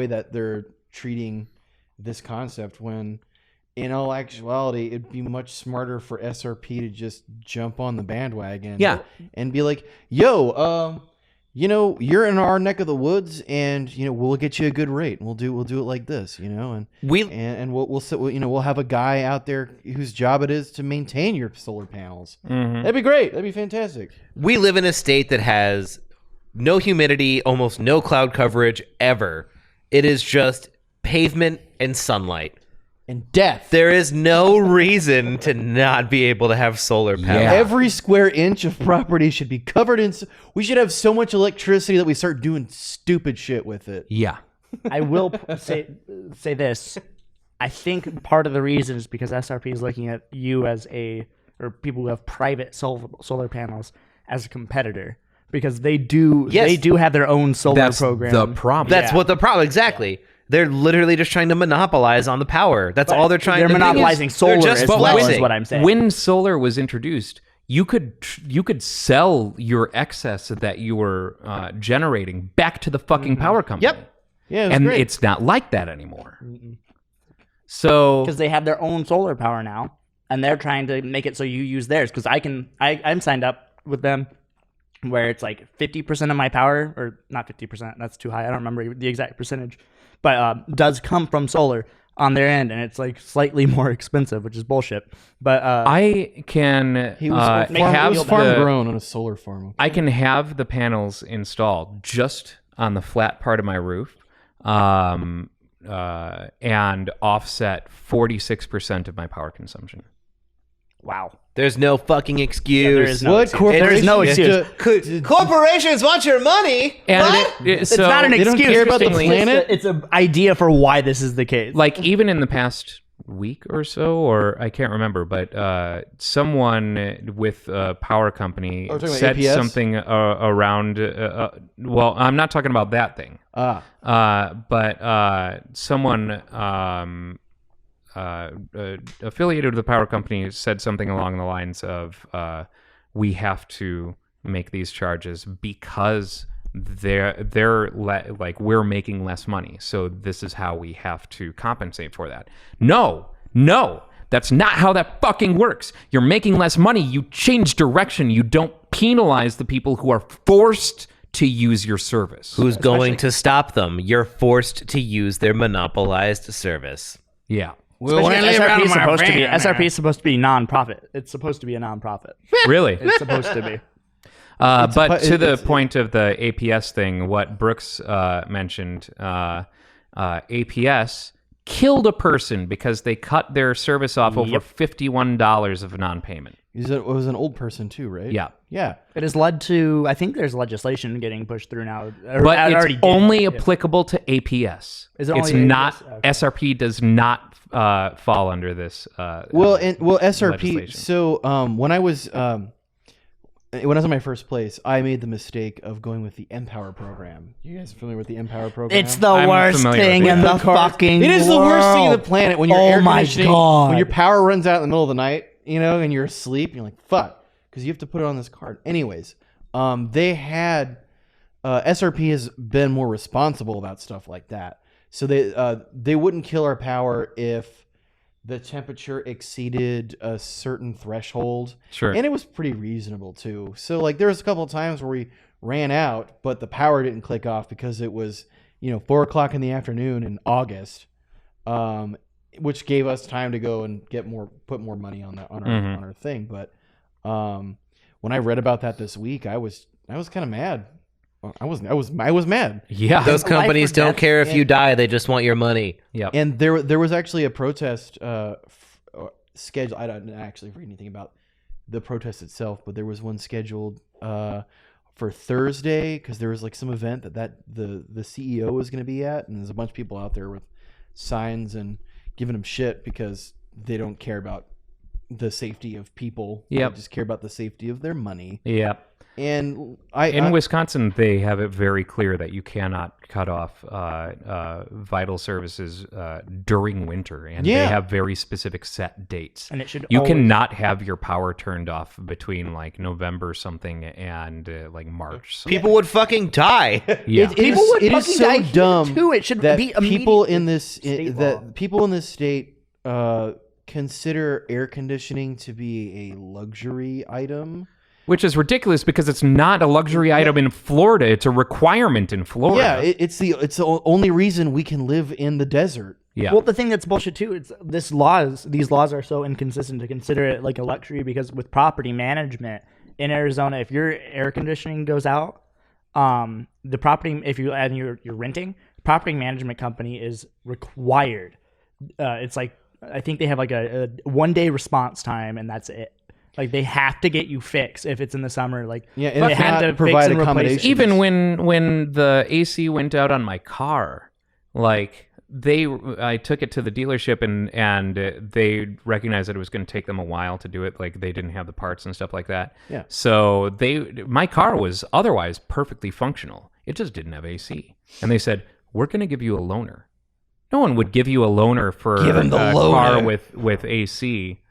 that they're treating this concept, when in all actuality it'd be much smarter for SRP to just jump on the bandwagon. Yeah. And be like, yo, you're in our neck of the woods, and we'll get you a good rate. We'll do it like this, and we'll have a guy out there whose job it is to maintain your solar panels. Mm-hmm. That'd be great. That'd be fantastic. We live in a state that has no humidity, almost no cloud coverage ever. It is just pavement and sunlight. And death. There is no reason to not be able to have solar power. Yeah. Every square inch of property should be covered in. We should have so much electricity that we start doing stupid shit with it. Yeah. I will say this. I think part of the reason is because SRP is looking at you or people who have private solar panels as a competitor, because they do have their own solar That's program. the problem. That's what the problem. Exactly. Yeah. They're literally just trying to monopolize on the power. That's all they're trying to do. They're monopolizing solar just as well, is flexing. what I'm saying. When solar was introduced, you could sell your excess that you were generating back to the fucking power company. Yep. Yeah, it was and great. it's not like that anymore. So Because they have their own solar power now, and they're trying to make it so you use theirs. Because I'm signed up with them, where it's like 50% of my power, or not 50%. That's too high. I don't remember the exact percentage, but does come from solar on their end, and it's like slightly more expensive, which is bullshit. But I can He was, have it was farm the, grown on a solar farm. I can have the panels installed just on the flat part of my roof, and offset 46% of my power consumption. wow, There's no fucking excuse. there is no What excuse. corporation? There is no is excuse. to- Corporations want your money. And What? It's not an they don't excuse. care about the It's planet? It's an idea for why this is the case. like even in the past week or so, or I can't remember, but someone with a power company Oh, we're talking about said APS? something around. Well, I'm not talking about that thing. But someone affiliated with the power company said something along the lines of, "We have to make these charges because like we're making less money, so this is how we have to compensate for that." No, that's not how that fucking works. You're making less money. You change direction. You don't penalize the people who are forced to use your service. Who's going to stop them? You're forced to use their monopolized service. Yeah. SRP is supposed to be. SRP is supposed to be non-profit. It's supposed to be a non-profit. Really? It's supposed to be. But to the point of the APS thing, what Brooks mentioned, APS killed a person because they cut their service off over $51 of non-payment. It was an old person too, right? Yeah. Yeah. It has led to. I think there's legislation getting pushed through now. But it's already did. only applicable to APS. Is it it's only not APS? Okay. SRP does not fall under this. SRP. legislation. So when I was on my first place, I made the mistake of going with the Empower program. You guys familiar with the Empower program? It's the I'm worst familiar thing with in that. the fucking. It is the worst thing in the planet when you're Oh air my conditioning, God. when your power runs out in the middle of the night, and you're asleep, and you're like, fuck, because you have to put it on this card. Anyways, they had SRP has been more responsible about stuff like that. So they wouldn't kill our power if the temperature exceeded a certain threshold. Sure. And it was pretty reasonable too. So like there was a couple of times where we ran out, but the power didn't click off because it was 4:00 in the afternoon in August, which gave us time to go and put more money on our thing. But when I read about that this week, I was kind of mad. I was mad. Yeah. Those companies or don't death care if you and- die; they just want your money. Yep. And there was actually a protest scheduled. I don't actually read anything about the protest itself, but there was one scheduled for Thursday because there was like some event that the CEO was going to be at, and there's a bunch of people out there with signs and giving him shit because they don't care about the safety of people. Yep. They just care about the safety of their money. Yeah. And In Wisconsin, they have it very clear that you cannot cut off vital services during winter, and they Yeah. have very specific set dates. And it should. You always- cannot have your power turned off between like November something and like March. something. People would fucking die. Yeah. People would it is fucking so die here, dumb too. It should that be people immediate in this state law. that people in this state consider air conditioning to be a luxury item. Which is ridiculous because it's not a luxury item in Florida. It's a requirement in Florida. Yeah, it's the only reason we can live in the desert. Yeah. Well, the thing that's bullshit too is these laws are so inconsistent to consider it like a luxury because with property management in Arizona, if your air conditioning goes out, the property if you're renting, property management company is required. It's like I think they have like a 1-day response time and that's it. Like they have to get you fixed if it's in the summer. Like Yeah, and they if have not, to fix provide and replace it. accommodations. Even when the AC went out on my car, like I took it to the dealership and they recognized that it was going to take them a while to do it. Like they didn't have the parts and stuff like that. Yeah. So my car was otherwise perfectly functional. It just didn't have AC. And they said, "We're going to give you a loaner." No one would give you a loaner for Give him the a loaner. car with AC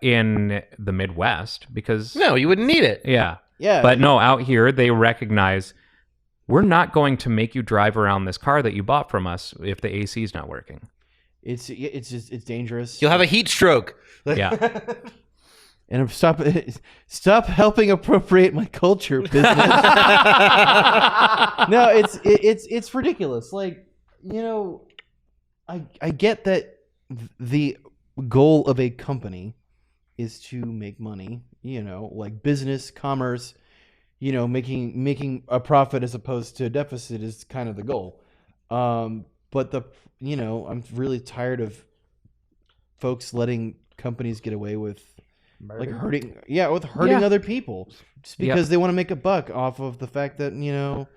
in the Midwest because No, you wouldn't need it. yeah. Yeah. But no, out here they recognize we're not going to make you drive around this car that you bought from us if the AC is not working. It's dangerous. You'll have a heat stroke. Yeah. And stop helping appropriate my culture, business. No, it's ridiculous. Like, you know, I get that the goal of a company is to make money, you know, like business, commerce, you know, making a profit as opposed to a deficit is kind of the goal. But I'm really tired of folks letting companies get away with like hurting other people just because they want to make a buck off of the fact that, you know,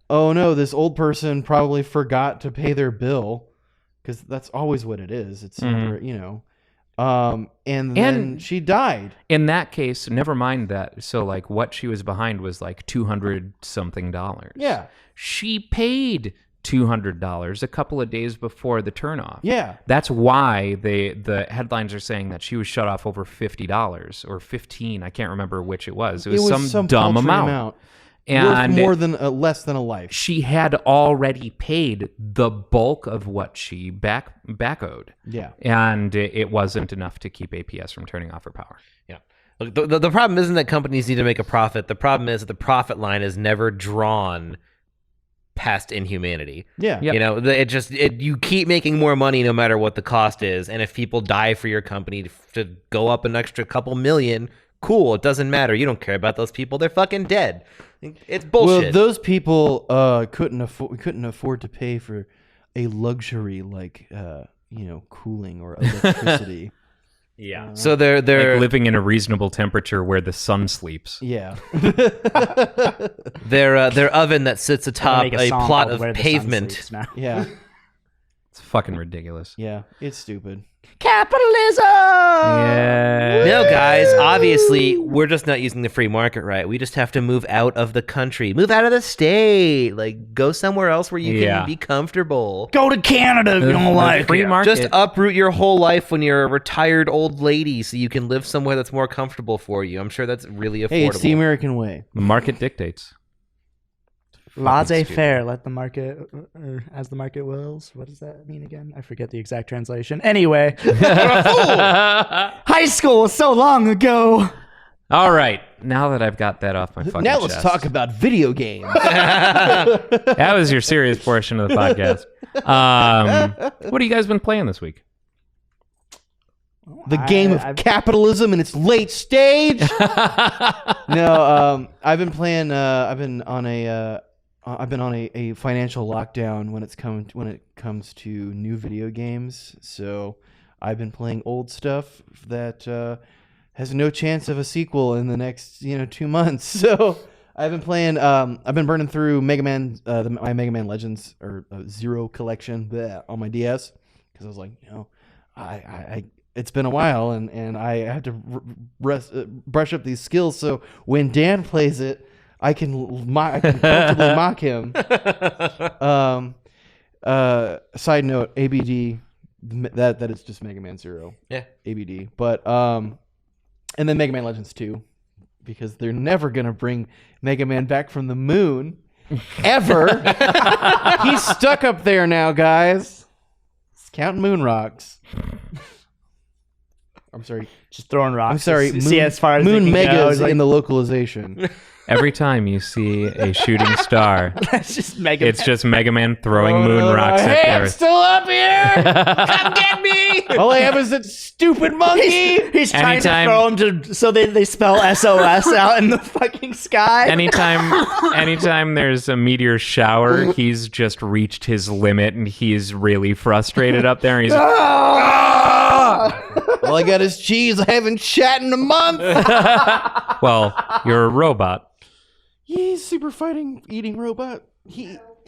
oh no, this old person probably forgot to pay their bill, because that's always what it is. It's never, you know, and then she died. In that case, never mind that. So like what she was behind was like $200 something. Yeah. She paid $200 a couple of days before the turnoff. Yeah. That's why the headlines are saying that she was shut off over $50 or $15. I can't remember which it was. It was some dumb paltry amount. And worth more than less than a life. She had already paid the bulk of what she back owed. Yeah. And it wasn't enough to keep APS from turning off her power. Yeah. Look, the problem isn't that companies need to make a profit. The problem is that the profit line is never drawn past inhumanity. Yeah. Yep. You know, you keep making more money no matter what the cost is. And if people die for your company to go up an extra couple million, cool. It doesn't matter. You don't care about those people. They're fucking dead. It's bullshit. Well, those people couldn't afford to pay for a luxury like cooling or electricity. Yeah. So they're like living in a reasonable temperature where the sun sleeps. Yeah. their oven that sits atop Make a song plot called of Where the Sun pavement. Sleeps now. Yeah. It's fucking ridiculous. Yeah. It's stupid. Capitalism. Yeah. No, guys, obviously, we're just not using the free market right. We just have to move out of the country, move out of the state, like go somewhere else where you can be comfortable. Go to Canada if you don't like free it. market. Just uproot your whole life when you're a retired old lady so you can live somewhere that's more comfortable for you. I'm sure that's really affordable. Hey, it's the American way. The market dictates. Laissez-faire, let the market, or as the market wills. What does that mean again? I forget the exact translation. Anyway, high school was so long ago. All right, now that I've got that off my fucking Now let's chest. talk about video games. That was your serious portion of the podcast. What have you guys been playing this week? The game of capitalism in its late stage. No, I've been playing. I've been on a financial lockdown when it comes to new video games. So I've been playing old stuff that has no chance of a sequel in the next 2 months. So I've been playing. I've been burning through Mega Man, my Mega Man Legends or Zero collection on my DS because I was like, it's been a while and I had to brush up these skills. So when Dan plays it, I can comfortably mock him. Side note, ABD, that is just Mega Man Zero. Yeah. ABD. But and then Mega Man Legends 2, because they're never gonna bring Mega Man back from the moon. Ever. He's stuck up there now, guys. He's counting moon rocks. I'm sorry. Just throwing rocks. I'm sorry. See as far as moon megas like, in the localization. Every time you see a shooting star, that's just Mega. it's just Mega Man throwing moon rocks at Hey, I'm Earth. still up here. Come get me. All I have is that stupid monkey. He's trying Anytime- to throw him to so they spell SOS out in the fucking sky. Anytime there's a meteor shower, he's just reached his limit and he's really frustrated up there. And he's All I got is cheese. I haven't shat in a month. well, you're a robot. He's super eating robot.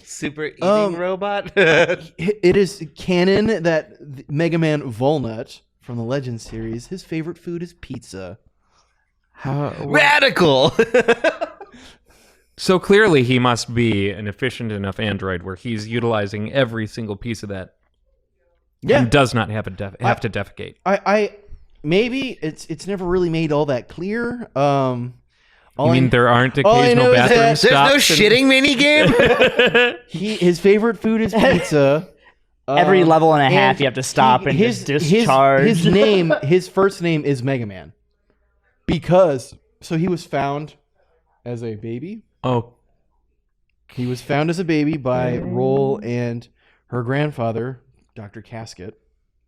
Super eating robot. It is canon that Mega Man Volnut from the Legends series, his favorite food is pizza. Radical. So clearly he must be an efficient enough android where he's utilizing every single piece of that and does not have to defecate. I maybe it's never really made all that clear. You mean there aren't all I know occasional is that bathroom there's stops? There's no shitting minigame? his favorite food is pizza. Every level and a half, and you have to stop and just discharge. His first name is Mega Man, because he was found as a baby. Oh, He was found as a baby by Roll and her grandfather, Dr. Casket.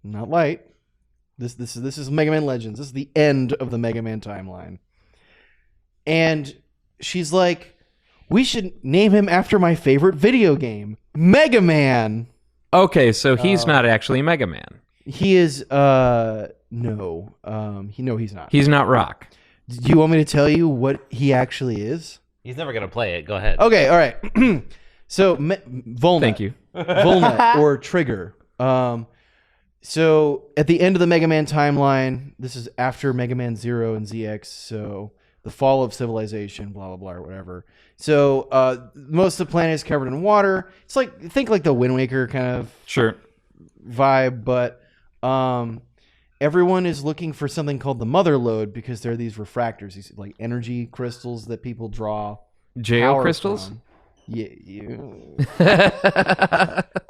Not Light. This is Mega Man Legends. This is the end of the Mega Man timeline. And she's like, we should name him after my favorite video game, Mega Man. okay. So he's not actually Mega Man. He is no. He's not. He's not Rock. Do you want me to tell you what he actually is? He's never gonna play it. Go ahead. Okay, all right. So Volnut. Thank you. Volnut or Trigger. So at the end of the Mega Man timeline, this is after Mega Man 0 and ZX, so the fall of civilization, blah blah blah, or whatever. So most of the planet is covered in water. It's like, think like the Wind Waker kind of Sure. vibe, but everyone is looking for something called the Mother Lode, because there are these refractors, these like energy crystals that people draw JO power crystals? from. Yeah.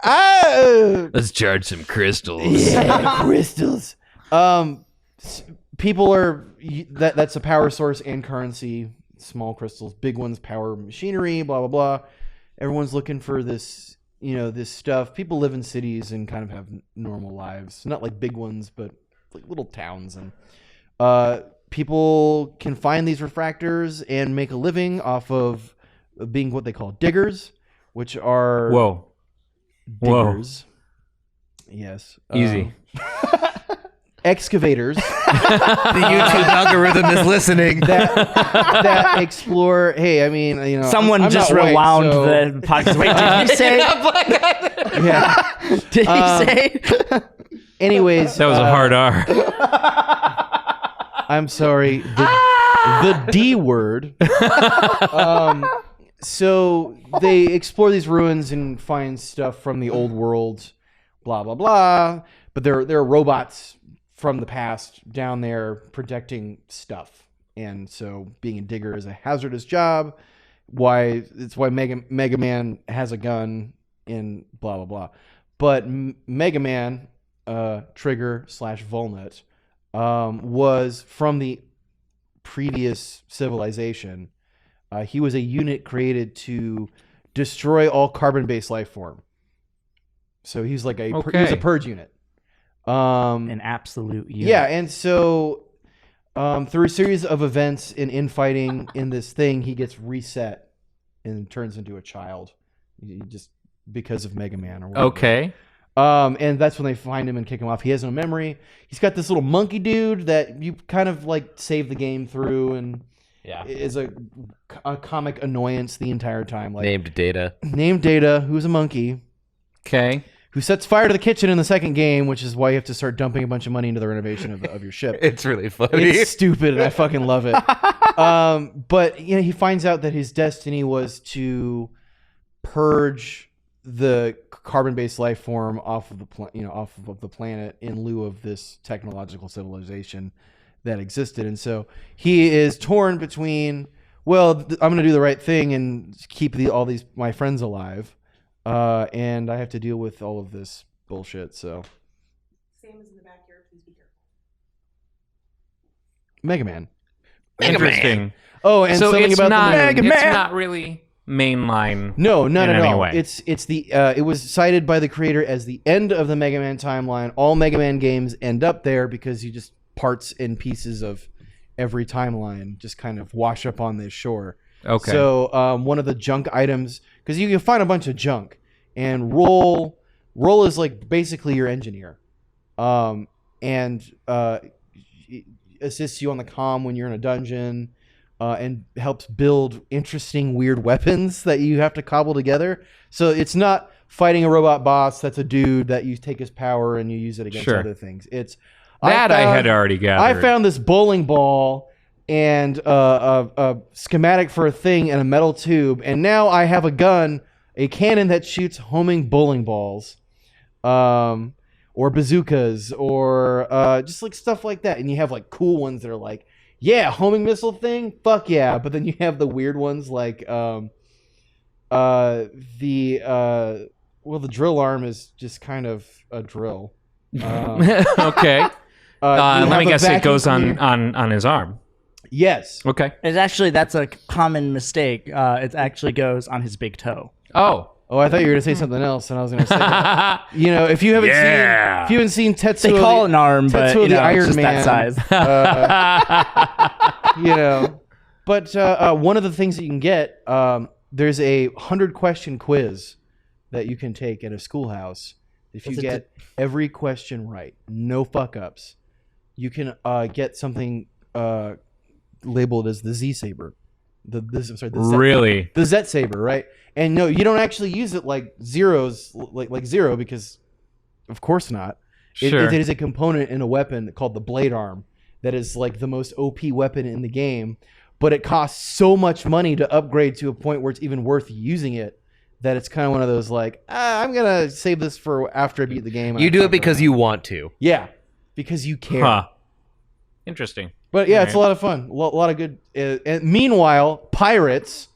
Ah! Let's charge some crystals. Yeah, crystals. People are that's a power source and currency. Small crystals, big ones power machinery. Blah blah blah. Everyone's looking for this, this stuff. People live in cities and kind of have normal lives, not like big ones, but like little towns. And people can find these refractors and make a living off of being what they call diggers, which are Whoa. diggers. Yes. Easy. Excavators The YouTube algorithm is listening. that explore. Hey, I mean, Someone I'm just not white, rewound so- the podcast. Wait, did you say? Yeah. Did he say? Anyways, That was a hard R. I'm sorry. The D word. So they explore these ruins and find stuff from the old world, blah blah blah. But there are robots from the past down there protecting stuff, and so being a digger is a hazardous job. Why Mega Man has a gun in blah blah blah. But Mega Man, Trigger / Volnut, was from the previous civilization. He was a unit created to destroy all carbon-based life form. So he's like he was a purge unit. An absolute unit. Yeah, and so through a series of events and infighting in this thing, he gets reset and turns into a child, just because of Mega Man or whatever. Okay. And that's when they find him and kick him off. He has no memory. He's got this little monkey dude that you kind of like save the game through, and is a comic annoyance the entire time. Like Named Data, who's a monkey. Okay. Who sets fire to the kitchen in the second game, which is why you have to start dumping a bunch of money into the renovation of your ship. It's really funny. It's stupid, and I fucking love it. But he finds out that his destiny was to purge the carbon-based life form off of the planet in lieu of this technological civilization that existed. And so he is torn between, I'm going to do the right thing and keep all these my friends alive. And I have to deal with all of this bullshit. So, Same as in the backyard. Please be careful. Mega Man. Interesting. Oh, and So something it's about not, the moon. it's not really mainline. No, not in at any all. way. It's the it was cited by the creator as the end of the Mega Man timeline. All Mega Man games end up there because you just parts and pieces of every timeline just kind of wash up on this shore. Okay. So one of the junk items, because you can find a bunch of junk, and Roll is like basically your engineer, and assists you on the comm when you're in a dungeon, and helps build interesting weird weapons that you have to cobble together. So it's not fighting a robot boss that's a dude that you take his power and you use it against Sure. other things. It's I had already gathered. I found this bowling ball and a schematic for a thing and a metal tube, and now I have a gun, a cannon that shoots homing bowling balls, or bazookas, or just like stuff like that. And you have like cool ones that are like Yeah, homing missile thing. Fuck yeah! But then you have the weird ones like the drill arm is just kind of a drill. Okay. You Let have me a guess. It vacuum goes cleaner. on his arm. Yes. Okay. That's a common mistake. It actually goes on his big toe. Oh. Oh, I thought you were gonna say something else, and I was gonna say that. You know, if you haven't seen Tetsuo, They call it an arm, but Tetsuo you the know, Iron it's just Man, that size. you know. But one of the things that you can get, there's a 100-question quiz that you can take at a schoolhouse. If you get every question right, no fuck ups, you can get something labeled as the Z Saber. The Really? the Zet Saber, right? And no, you don't actually use it like zeros, like zero, because of course not. Sure. It is a component in a weapon called the blade arm that is like the most OP weapon in the game, but it costs so much money to upgrade to a point where it's even worth using it that it's kind of one of those like, I'm gonna save this for after I beat the game. You do it because you want to. yeah, because you care. Huh. Interesting. But yeah, it's a Right. lot of fun. A lot of good. And meanwhile, pirates.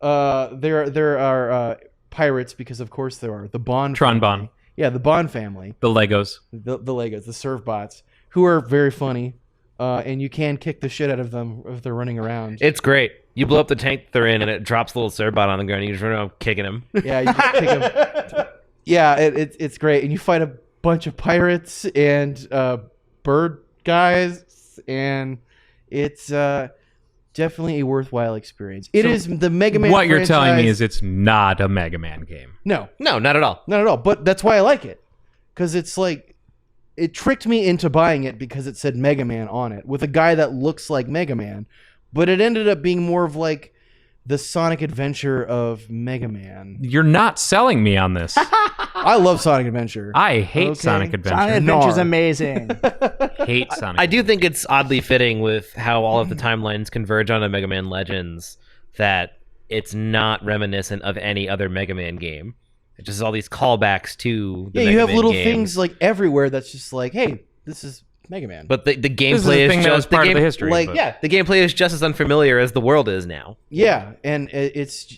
There are pirates because of course there are the Bond. Tron family. Bond. Yeah, the Bond family. The Legos. The Legos, the surf bots, who are very funny. And you can kick the shit out of them if they're running around. It's great. You blow up the tank that they're in, and it drops the little Cerbot on the ground. And you just run around kicking him. Yeah, you just kick them. Yeah, it's great. And you fight a bunch of pirates and bird guys, and it's definitely a worthwhile experience. It is the Mega Man. What you're telling me franchise- is it's not a Mega Man game. no, No, not at all. not at all. But that's why I like it, because it's like it tricked me into buying it because it said Mega Man on it with a guy that looks like Mega Man, but it ended up being more of like the Sonic Adventure of Mega Man. You're not selling me on this. I love Sonic Adventure. I hate Okay. Sonic Adventure. Sonic Adventure's Nar. amazing. Hate Sonic. I do think it's oddly fitting with how all of the timelines converge on a Mega Man Legends that it's not reminiscent of any other Mega Man game. It just is all these callbacks to the Yeah, Mega you have Man little games. things like everywhere that's just like, hey, this is Mega Man. But the This is gameplay the is thing that was just the part of game, the history. like, but- yeah, the gameplay is just as unfamiliar as the world is now. yeah, and it's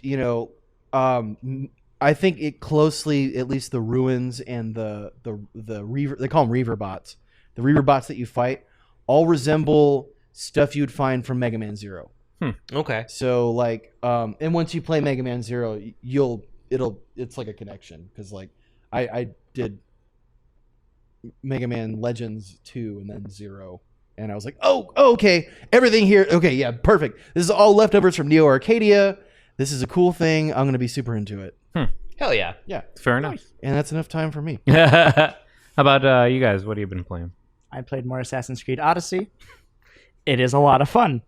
I think it closely, at least the ruins and the reaver, they call them reaver bots. The reaver bots that you fight all resemble stuff you'd find from Mega Man Zero. Okay. So like, and once you play Mega Man Zero, it's like a connection because like I did Mega Man Legends 2 and then 0, and I was like, oh, okay, everything here, okay, yeah, perfect. This is all leftovers from Neo Arcadia. This is a cool thing. I'm gonna be super into it. Hell yeah. Yeah, Fair enough. and that's enough time for me. How about you guys? What have you been playing? I played more Assassin's Creed Odyssey. It is a lot of fun.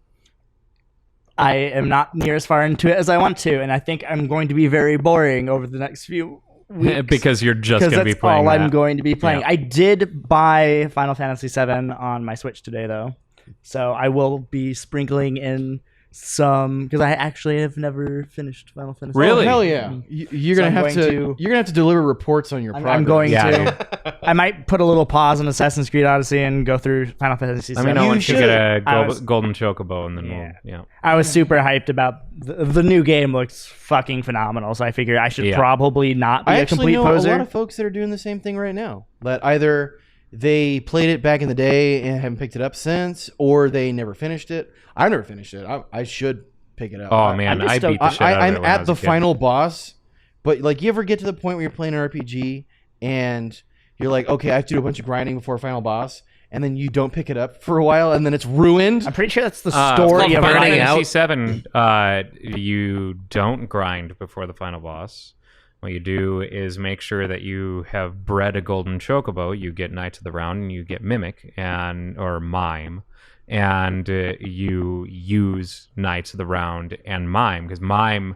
I am not near as far into it as I want to, and I think I'm going to be very boring over the next few weeks. Because you're just Because going to be that's playing all that. I'm going to be playing. Yeah. I did buy Final Fantasy VII on my Switch today, though, so I will be sprinkling in some because I actually have never finished Final Fantasy. Really? Oh, hell yeah! You're So gonna I'm have going to, to- you're gonna have to deliver reports on your progress. I'm going Yeah, to. I might put a little pause on Assassin's Creed Odyssey and go through Final Fantasy Let VII. me know You once you should. get a I was- golden chocobo, and then Yeah. we'll. Yeah. I was super hyped about the new game. Looks fucking phenomenal, so I figured I should Yeah. probably not be I a actually complete know poser. a lot of folks that are doing the same thing right now. That either they played it back in the day and haven't picked it up since, or they never finished it. I never finished it. I should pick it up. Oh man, just I don't- beat the shit out of it I'm when I at was the a kid. final boss, but like, you ever get to the point where you're playing an RPG and you're like, okay, I have to do a bunch of grinding before a final boss, and then you don't pick it up for a while, and then it's ruined. I'm pretty sure that's the It's story called of Burning Final Out. Fantasy VII, you don't grind before the final boss. What you do is make sure that you have bred a golden chocobo. You get Knights of the Round, and you get Mimic or Mime, and you use Knights of the Round and Mime because Mime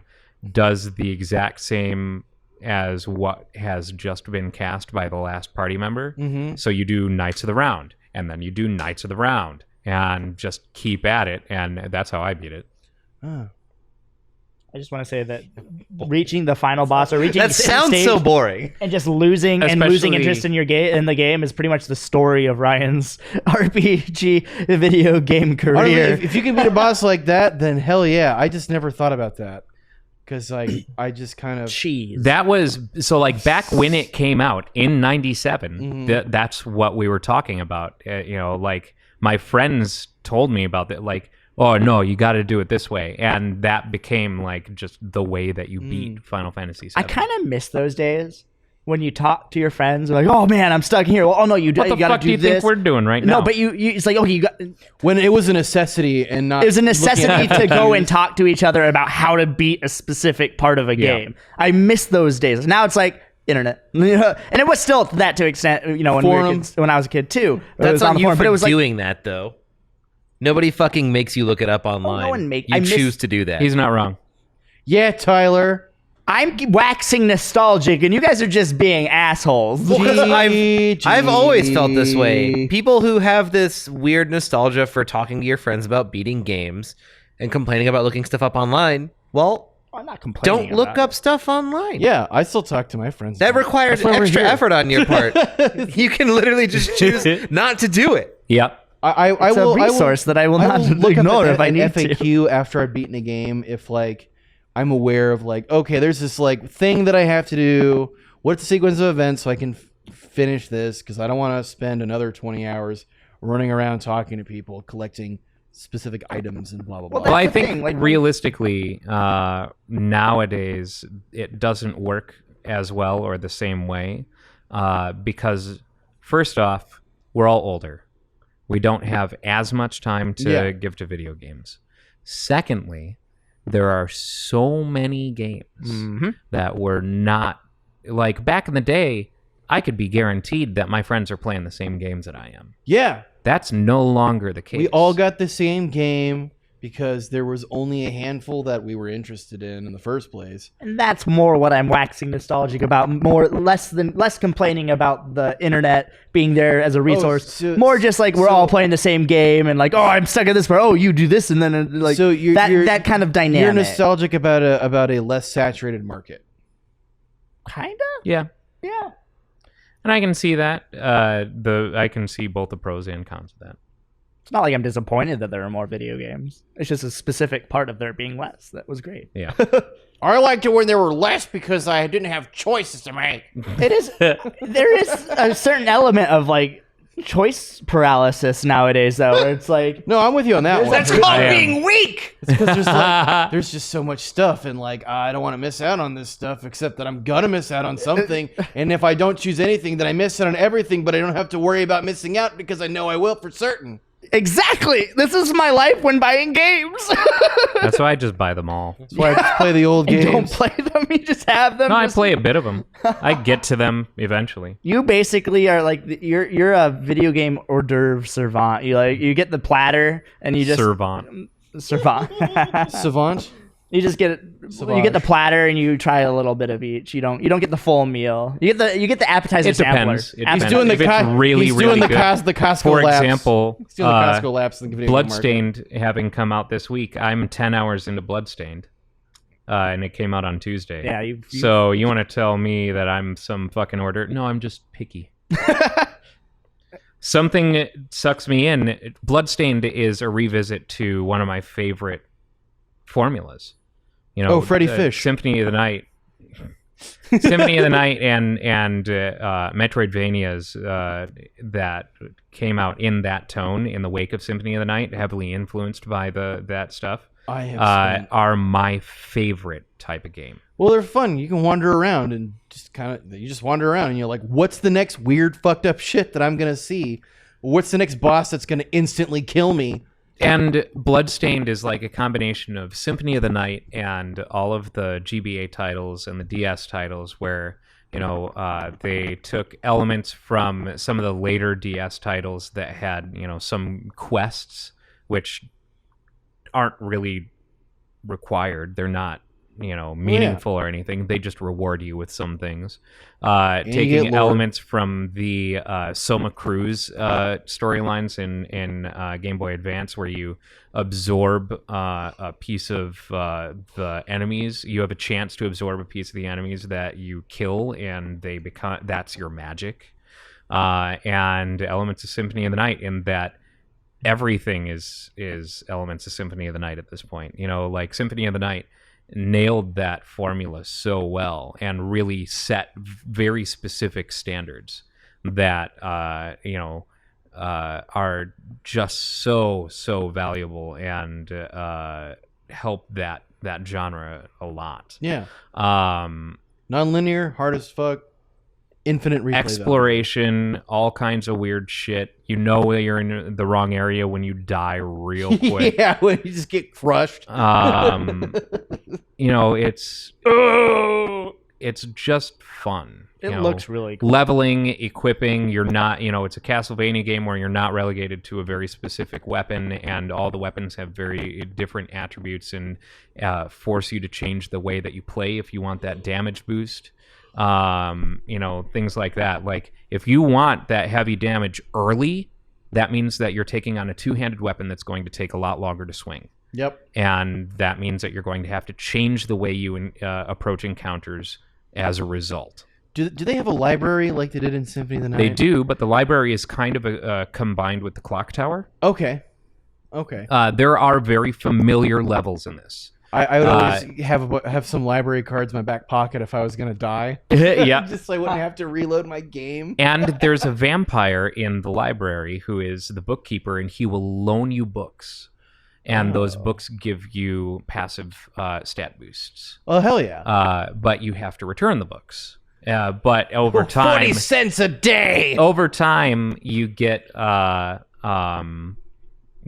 does the exact same as what has just been cast by the last party member. Mm-hmm. So you do Knights of the Round, and then you do Knights of the Round, and just keep at it, and that's how I beat it. Oh. I just want to say that reaching the final boss or reaching That the sounds stage so boring. and just losing Especially- interest in the game is pretty much the story of Ryan's RPG video game Honestly, career. if you can beat a boss like that, then hell yeah. I just never thought about that because I just kind of Cheese. That was so like back when it came out in '97. That's what we were talking about. Like my friends told me about that. Like, oh no, you got to do it this way, and that became like just the way that you beat Final Fantasy VII. I kind of miss those days when you talk to your friends like, "Oh man, I'm stuck here." Well, oh no, you What the got to fuck do do you this. think we're doing right now? No, but you it's like, okay, you got. when it was a necessity and not It was a looking necessity at- to go and talk to each other about how to beat a specific part of a Yeah. game. I miss those days. Now it's like internet, and it was still to that to extent. When we were Forums. kids, when I was a kid too. It That's was on the you forum, for but it was like, doing that, though. Nobody fucking makes you look it up online. one make- you I miss- choose to do that. he's not wrong. Yeah, Tyler. I'm waxing nostalgic, and you guys are just being assholes. Well, 'cause Gee, I've always felt this gee. way. People who have this weird nostalgia for talking to your friends about beating games and complaining about looking stuff up online, well, I'm not complaining. don't look about up stuff online. Yeah, I still talk to my friends. That requires That's why we're extra here. effort on your part. You can literally just choose not to do it. Yep. I It's a will resource that I will not look up ignore an if I need to. FAQ after I've beaten a game if like I'm aware of like, okay, there's this like thing that I have to do. What's the sequence of events so I can finish this? Because I don't want to spend another 20 hours running around talking to people, collecting specific items and blah blah blah. Well, Well, I That's the think thing, like- realistically, nowadays it doesn't work as well or the same way because, first off, we're all older. We don't have as much time to Yeah. give to video games. Secondly, there are so many games that were not like back in the day. I could be guaranteed that my friends are playing the same games that I am. Yeah, That's no longer the case. we all got the same game because there was only a handful that we were interested in the first place. And that's more what I'm waxing nostalgic about. Less complaining about the internet being there as a resource. so- more just like we're so- all playing the same game and like, oh, I'm stuck at this part. Oh, you do this, and then like So you're- that kind of dynamic. You're nostalgic about a less saturated market. Kinda. Yeah. Yeah. And I can see that. I can see both the pros and cons of that. It's not like I'm disappointed that there are more video games. It's just a specific part of there being less that was great. Yeah. I liked it when there were less because I didn't have choices to make. It is. There is a certain element of like choice paralysis nowadays, though. Where it's like No, I'm with you on that one. That's It's called I am. being weak. because there's like, there's just so much stuff, and like I don't want to miss out on this stuff, except that I'm gonna miss out on something. And if I don't choose anything, then I miss out on everything. But I don't have to worry about missing out because I know I will for certain. exactly. This is my life when buying games. That's why I just buy them all. That's why I just play the old You games. don't play them. You just have them. No, I just- play a bit of them. I get to them eventually. You basically are like you're a video game hors d'oeuvre servant. You get the platter and you just Servant. servant. Savant. You just get it. You get the platter and you try a little bit of each. You don't get the full meal. You get the appetizer It depends. sampler. It He's depends. doing the If it's Co- really, he's really doing the good. Cos- the Costco For laps. example, He's doing the Costco laps in the video game market. Bloodstained having come out this week, I'm 10 hours into Bloodstained, and it came out on Tuesday. Yeah, you So you want to tell me that I'm some fucking order? No, I'm just picky. Something that sucks me in. Bloodstained is a revisit to one of my favorite formulas. You know, Freddy Fish. Symphony of the Night. Symphony of the Night and Metroidvanias that came out in that tone in the wake of Symphony of the Night, heavily influenced by that stuff, I have spent- are my favorite type of game. Well, they're fun. You can wander around and you just wander around and you're like, what's the next weird fucked up shit that I'm gonna see? What's the next boss that's gonna instantly kill me? And Bloodstained is like a combination of Symphony of the Night and all of the GBA titles and the DS titles where, they took elements from some of the later DS titles that had, some quests which aren't really required. They're not meaningful or anything. They just reward you with some things. you get Taking lore. elements from the Soma Cruz storylines in Game Boy Advance, where you absorb a piece of the enemies. You have a chance to absorb a piece of the enemies that you kill, and that's your magic. And elements of Symphony of the Night, in that everything is elements of Symphony of the Night at this point. Like Symphony of the Night nailed that formula so well and really set very specific standards that are just so valuable and help that genre a lot. Yeah. Non-linear, hard as fuck, infinite replay exploration, all kinds of weird shit. You're in the wrong area when you die real quick. Yeah, when you just get crushed. It's just fun. It looks really cool. Leveling, equipping. You're not, it's a Castlevania game where you're not relegated to a very specific weapon, and all the weapons have very different attributes and force you to change the way that you play if you want that damage boost. Things like that. Like, if you want that heavy damage early, that means that you're taking on a two-handed weapon that's going to take a lot longer to swing. Yep. And that means that you're going to have to change the way you approach encounters as a result. Do they have a library like they did in Symphony of the Night? They do, but the library is kind of combined with the clock tower. Okay. There are very familiar levels in this. I would always have some library cards in my back pocket if I was going to die. Yeah. Just so I wouldn't have to reload my game. And there's a vampire in the library who is the bookkeeper, and he will loan you books. And those books give you passive stat boosts. Oh, hell yeah. But you have to return the books. But over time... 40 cents a day! Over time, you get...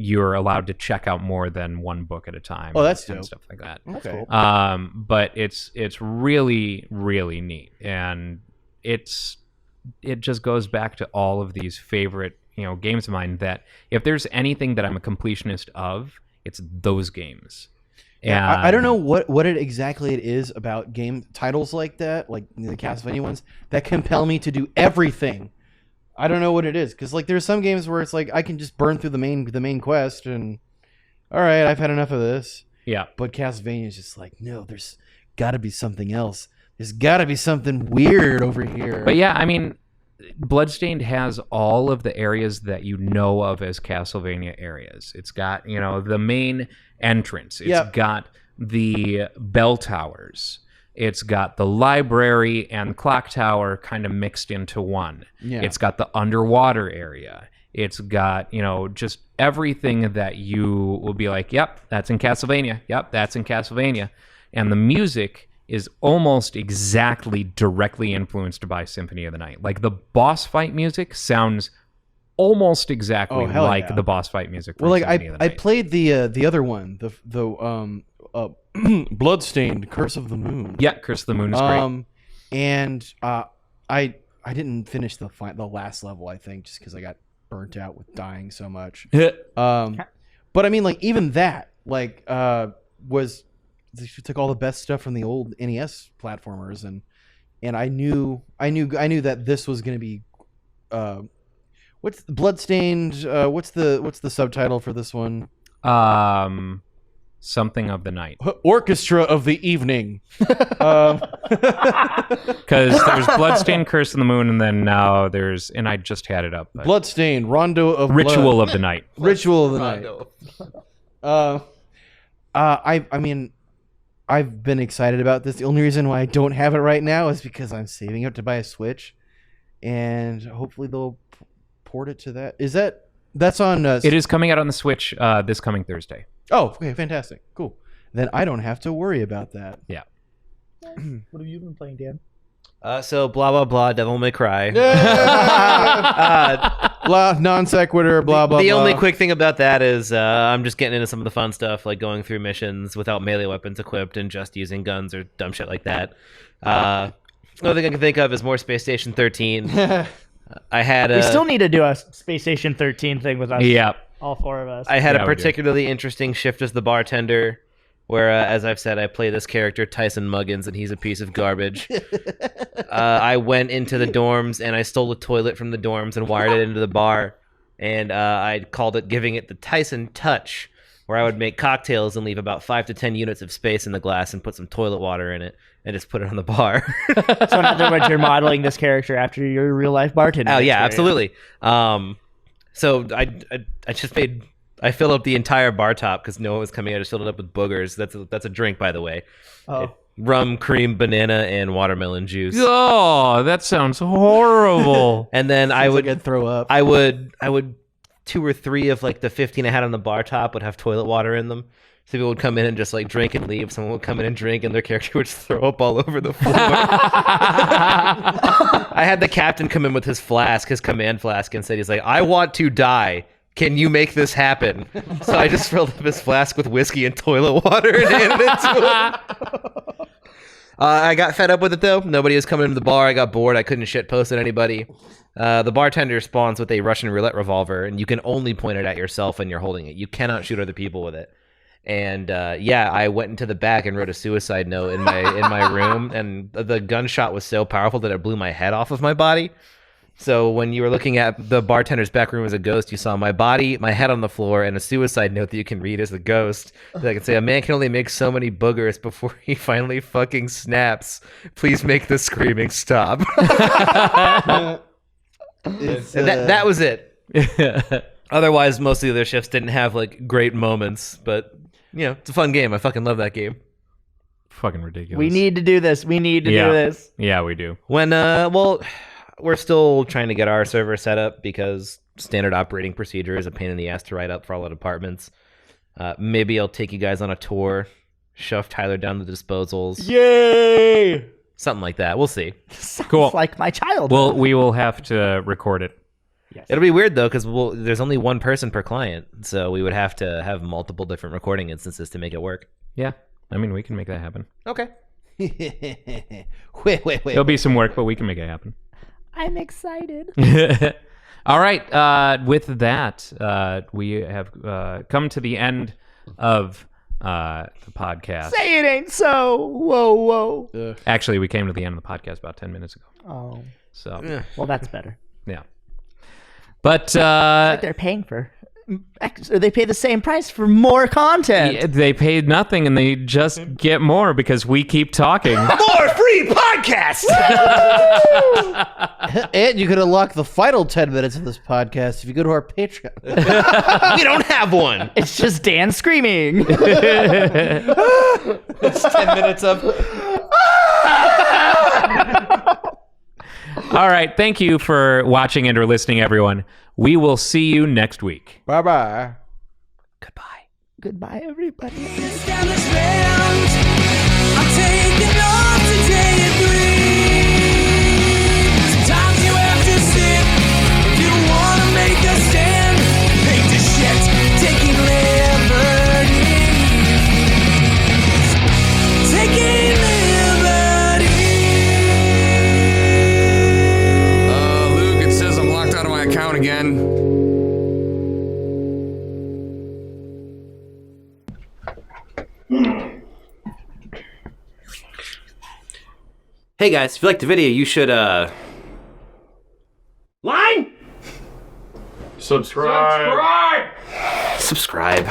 you're allowed to check out more than one book at a time. Oh, that's and dope. stuff like that. That's cool. But it's really, really neat. And it just goes back to all of these favorite games of mine, that if there's anything that I'm a completionist of, it's those games. Yeah, I don't know what it exactly it is about game titles like that, like the Castlevania ones, that compel me to do everything. I don't know what it is, because like there's some games where it's like I can just burn through the main quest and all right, I've had enough of this. Yeah. But Castlevania is just like, no, there's got to be something else. There's got to be something weird over here. But yeah, I mean, Bloodstained has all of the areas that you know of as Castlevania areas. It's got, the main entrance. It's got the bell towers. It's got the library and clock tower kind of mixed into one. Yeah. It's got the underwater area. It's got, just everything that you will be like, yep, that's in Castlevania. Yep, that's in Castlevania. And the music is almost exactly directly influenced by Symphony of the Night. Like, the boss fight music sounds almost exactly like the boss fight music from Symphony of the Night. I played the other one, the Bloodstained, Curse of the Moon. Yeah, Curse of the Moon is great. And I didn't finish the last level, I think, just because I got burnt out with dying so much. But I mean, like, even that, like, was they took all the best stuff from the old NES platformers, and I knew that this was going to be what's Bloodstained? What's the subtitle for this one? Something of the Night. Orchestra of the Evening. Because there's Bloodstained, Curse of the Moon, and then now there's, and I just had it up. Bloodstained, Rondo of Ritual Blood. of the Night. Ritual of the Night. I mean, I've been excited about this. The only reason why I don't have it right now is because I'm saving up to buy a Switch, and hopefully they'll port it to that. That's on? It is coming out on the Switch this coming Thursday. Oh, okay, fantastic, cool. Then I don't have to worry about that. Yeah. What have you been playing, Dan? So blah blah blah. Devil May Cry. Blah non sequitur. Blah blah. The blah. only quick thing about that is I'm just getting into some of the fun stuff, like going through missions without melee weapons equipped and just using guns or dumb shit like that. Another thing I can think of is more Space Station 13. I had We still need to do a Space Station 13 thing with us. Yeah. All four of us. I had Yeah, a we do. particularly interesting shift as the bartender. where, as I've said, I play this character, Tyson Muggins, and he's a piece of garbage. I went into the dorms, and I stole a toilet from the dorms and wired it into the bar, and I called it giving it the Tyson touch, where I would make cocktails and leave about 5 to 10 units of space in the glass and put some toilet water in it and just put it on the bar. So in other words, you're modeling this character after your real life bartender. Oh yeah, experience. absolutely. So I just made I filled up the entire bar top because no one was coming. I just filled it up with boogers. That's a drink, by the way. Oh. Rum, cream, banana, and watermelon juice. Oh, that sounds horrible. And then Sounds like I'd throw up. I would 2 or 3 of like the 15 I had on the bar top would have toilet water in them. So people would come in and just like drink and leave. Someone would come in and drink, and their character would just throw up all over the floor. I had the captain come in with his flask, his command flask, and said, he's like, I want to die. Can you make this happen? So I just filled up his flask with whiskey and toilet water and handed it to him. I got fed up with it, though. Nobody was coming into the bar. I got bored. I couldn't shit post at anybody. The bartender spawns with a Russian roulette revolver, and you can only point it at yourself when you're holding it. You cannot shoot other people with it. And I went into the back and wrote a suicide note in my room, and the gunshot was so powerful that it blew my head off of my body. So when you were looking at the bartender's back room as a ghost, you saw my body, my head on the floor, and a suicide note that you can read as a ghost. That I can say, a man can only make so many boogers before he finally fucking snaps. Please make the screaming stop. That was it. Otherwise, most of the other shifts didn't have like great moments, but it's a fun game. I fucking love that game. Fucking ridiculous. We need to do this. We need to do this. Yeah, we do. When we're still trying to get our server set up because standard operating procedure is a pain in the ass to write up for all the departments. Maybe I'll take you guys on a tour, shove Tyler down the disposals. Yay! Something like that. We'll see. Cool. It's like my child. Well, we will have to record it. Yes. It'll be weird, though, because there's only one person per client, so we would have to have multiple different recording instances to make it work. Yeah. I mean, we can make that happen. Okay. wait. There'll be some work, but we can make it happen. I'm excited. All right. With that, we have come to the end of the podcast. Say it ain't so. Whoa. Actually, we came to the end of the podcast about 10 minutes ago. Oh. So, Well, that's better. yeah. But Like they're paying for. Or they pay the same price for more content. they paid nothing, and they just get more because we keep talking. More free podcasts! And you can unlock the final 10 minutes of this podcast if you go to our Patreon. We don't have one. It's just Dan screaming. It's 10 minutes of... All right. Thank you for watching and or listening, everyone. We will see you next week. Bye-bye. Goodbye. Goodbye, everybody. I'm taking off today and breathe. Sometimes you have to sit if you want to make a stand. Hate the shit, taking liberties. Taking liberties. Luke, it says I'm locked out of my account again. Hey guys, if you liked the video, you should Line? Subscribe. Subscribe.